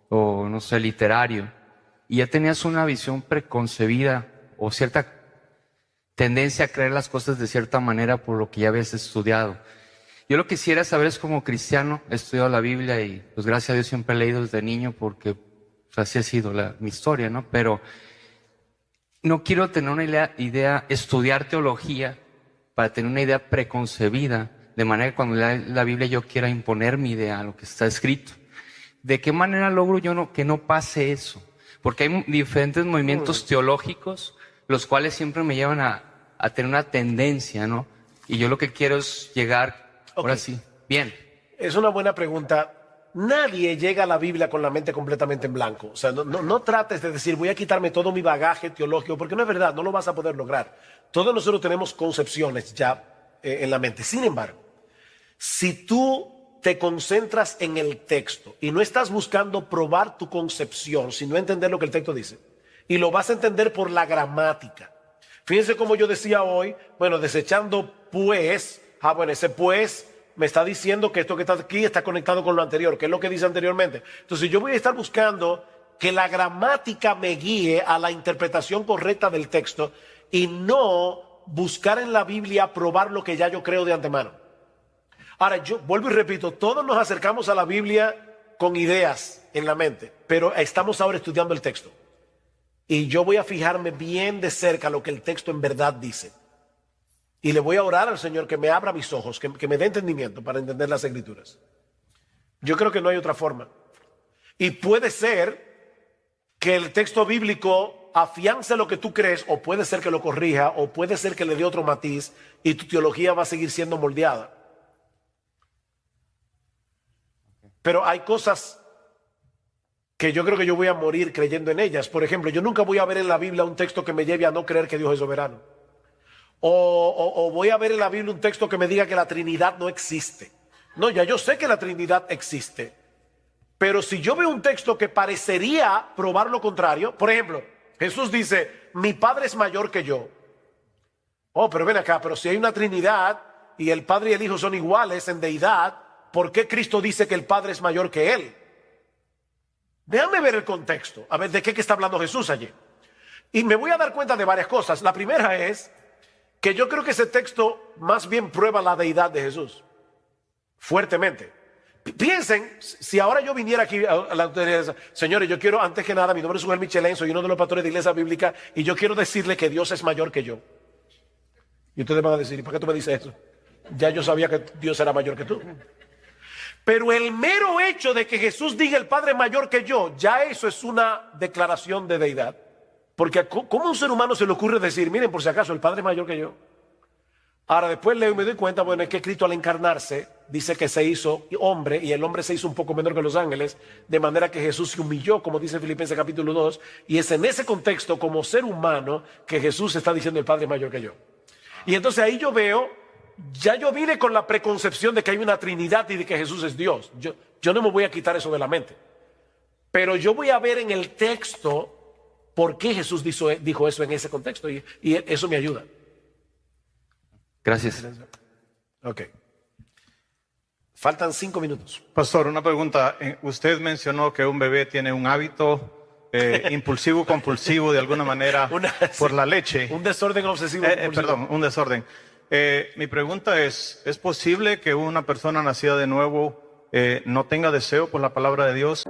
o no sé, literario, y ya tenías una visión preconcebida o cierta tendencia a creer las cosas de cierta manera por lo que ya habías estudiado. Yo lo que quisiera saber es, como cristiano, he estudiado la Biblia y pues gracias a Dios siempre he leído desde niño porque pues, así ha sido mi historia, ¿no? Pero no quiero tener una idea, estudiar teología para tener una idea preconcebida, de manera que cuando lea la Biblia yo quiera imponer mi idea a lo que está escrito. ¿De qué manera logro yo que no pase eso? Porque hay diferentes movimientos teológicos, los cuales siempre me llevan a tener una tendencia, ¿no? Y yo lo que quiero es llegar, ahora sí, bien. Es una buena pregunta. nadie llega a la Biblia con la mente completamente en blanco. O sea, no trates de decir, voy a quitarme todo mi bagaje teológico, porque no es verdad, no lo vas a poder lograr. Todos nosotros tenemos concepciones ya en la mente. Sin embargo, si tú te concentras en el texto y no estás buscando probar tu concepción, sino entender lo que el texto dice, y lo vas a entender por la gramática. Fíjense como yo decía hoy, bueno, desechando pues, bueno, ese pues me está diciendo que esto que está aquí está conectado con lo anterior, que es lo que dice anteriormente. Entonces yo voy a estar buscando que la gramática me guíe a la interpretación correcta del texto y no buscar en la Biblia probar lo que ya yo creo de antemano. Ahora, yo vuelvo y repito, todos nos acercamos a la Biblia con ideas en la mente, pero estamos ahora estudiando el texto. Y yo voy a fijarme bien de cerca lo que el texto en verdad dice. Y le voy a orar al Señor que me abra mis ojos, que me dé entendimiento para entender las Escrituras. Yo creo que no hay otra forma. Y puede ser que el texto bíblico afiance lo que tú crees, o puede ser que lo corrija, o puede ser que le dé otro matiz y tu teología va a seguir siendo moldeada. Pero hay cosas que yo creo que yo voy a morir creyendo en ellas. Por ejemplo, yo nunca voy a ver en la Biblia un texto que me lleve a no creer que Dios es soberano. O voy a ver en la Biblia un texto que me diga que la Trinidad no existe. No, ya yo sé que la Trinidad existe. Pero si yo veo un texto que parecería probar lo contrario, por ejemplo, Jesús dice, mi Padre es mayor que yo. Oh, pero ven acá, pero si hay una Trinidad y el Padre y el Hijo son iguales en deidad, ¿por qué Cristo dice que el Padre es mayor que Él? Déjame ver el contexto, a ver de qué está hablando Jesús allí. Y me voy a dar cuenta de varias cosas. La primera es que yo creo que ese texto más bien prueba la deidad de Jesús, fuertemente. Piensen, si ahora yo viniera aquí a la autoridad, señores, yo quiero, antes que nada, mi nombre es Joel Michelén, soy uno de los pastores de Iglesia Bíblica, y yo quiero decirle que Dios es mayor que yo. Y ustedes van a decir, ¿y por qué tú me dices eso? Ya yo sabía que Dios era mayor que tú. Pero el mero hecho de que Jesús diga el Padre es mayor que yo, ya eso es una declaración de deidad. Porque ¿cómo a un ser humano se le ocurre decir, miren, por si acaso, el Padre es mayor que yo? Ahora después leo y me doy cuenta, bueno, es que Cristo al encarnarse dice que se hizo hombre y el hombre se hizo un poco menor que los ángeles, de manera que Jesús se humilló, como dice Filipenses capítulo 2, y es en ese contexto como ser humano que Jesús está diciendo el Padre es mayor que yo. Y entonces ahí yo veo, ya yo vine con la preconcepción de que hay una Trinidad y de que Jesús es Dios. Yo no me voy a quitar eso de la mente. Pero yo voy a ver en el texto por qué Jesús dijo eso en ese contexto y eso me ayuda. Gracias. Ok. Faltan 5 minutos. Pastor, una pregunta. Usted mencionó que un bebé tiene un hábito impulsivo, compulsivo, de alguna manera, por la leche. Un desorden obsesivo. Perdón, un desorden. Mi pregunta ¿es posible que una persona nacida de nuevo no tenga deseo por la palabra de Dios?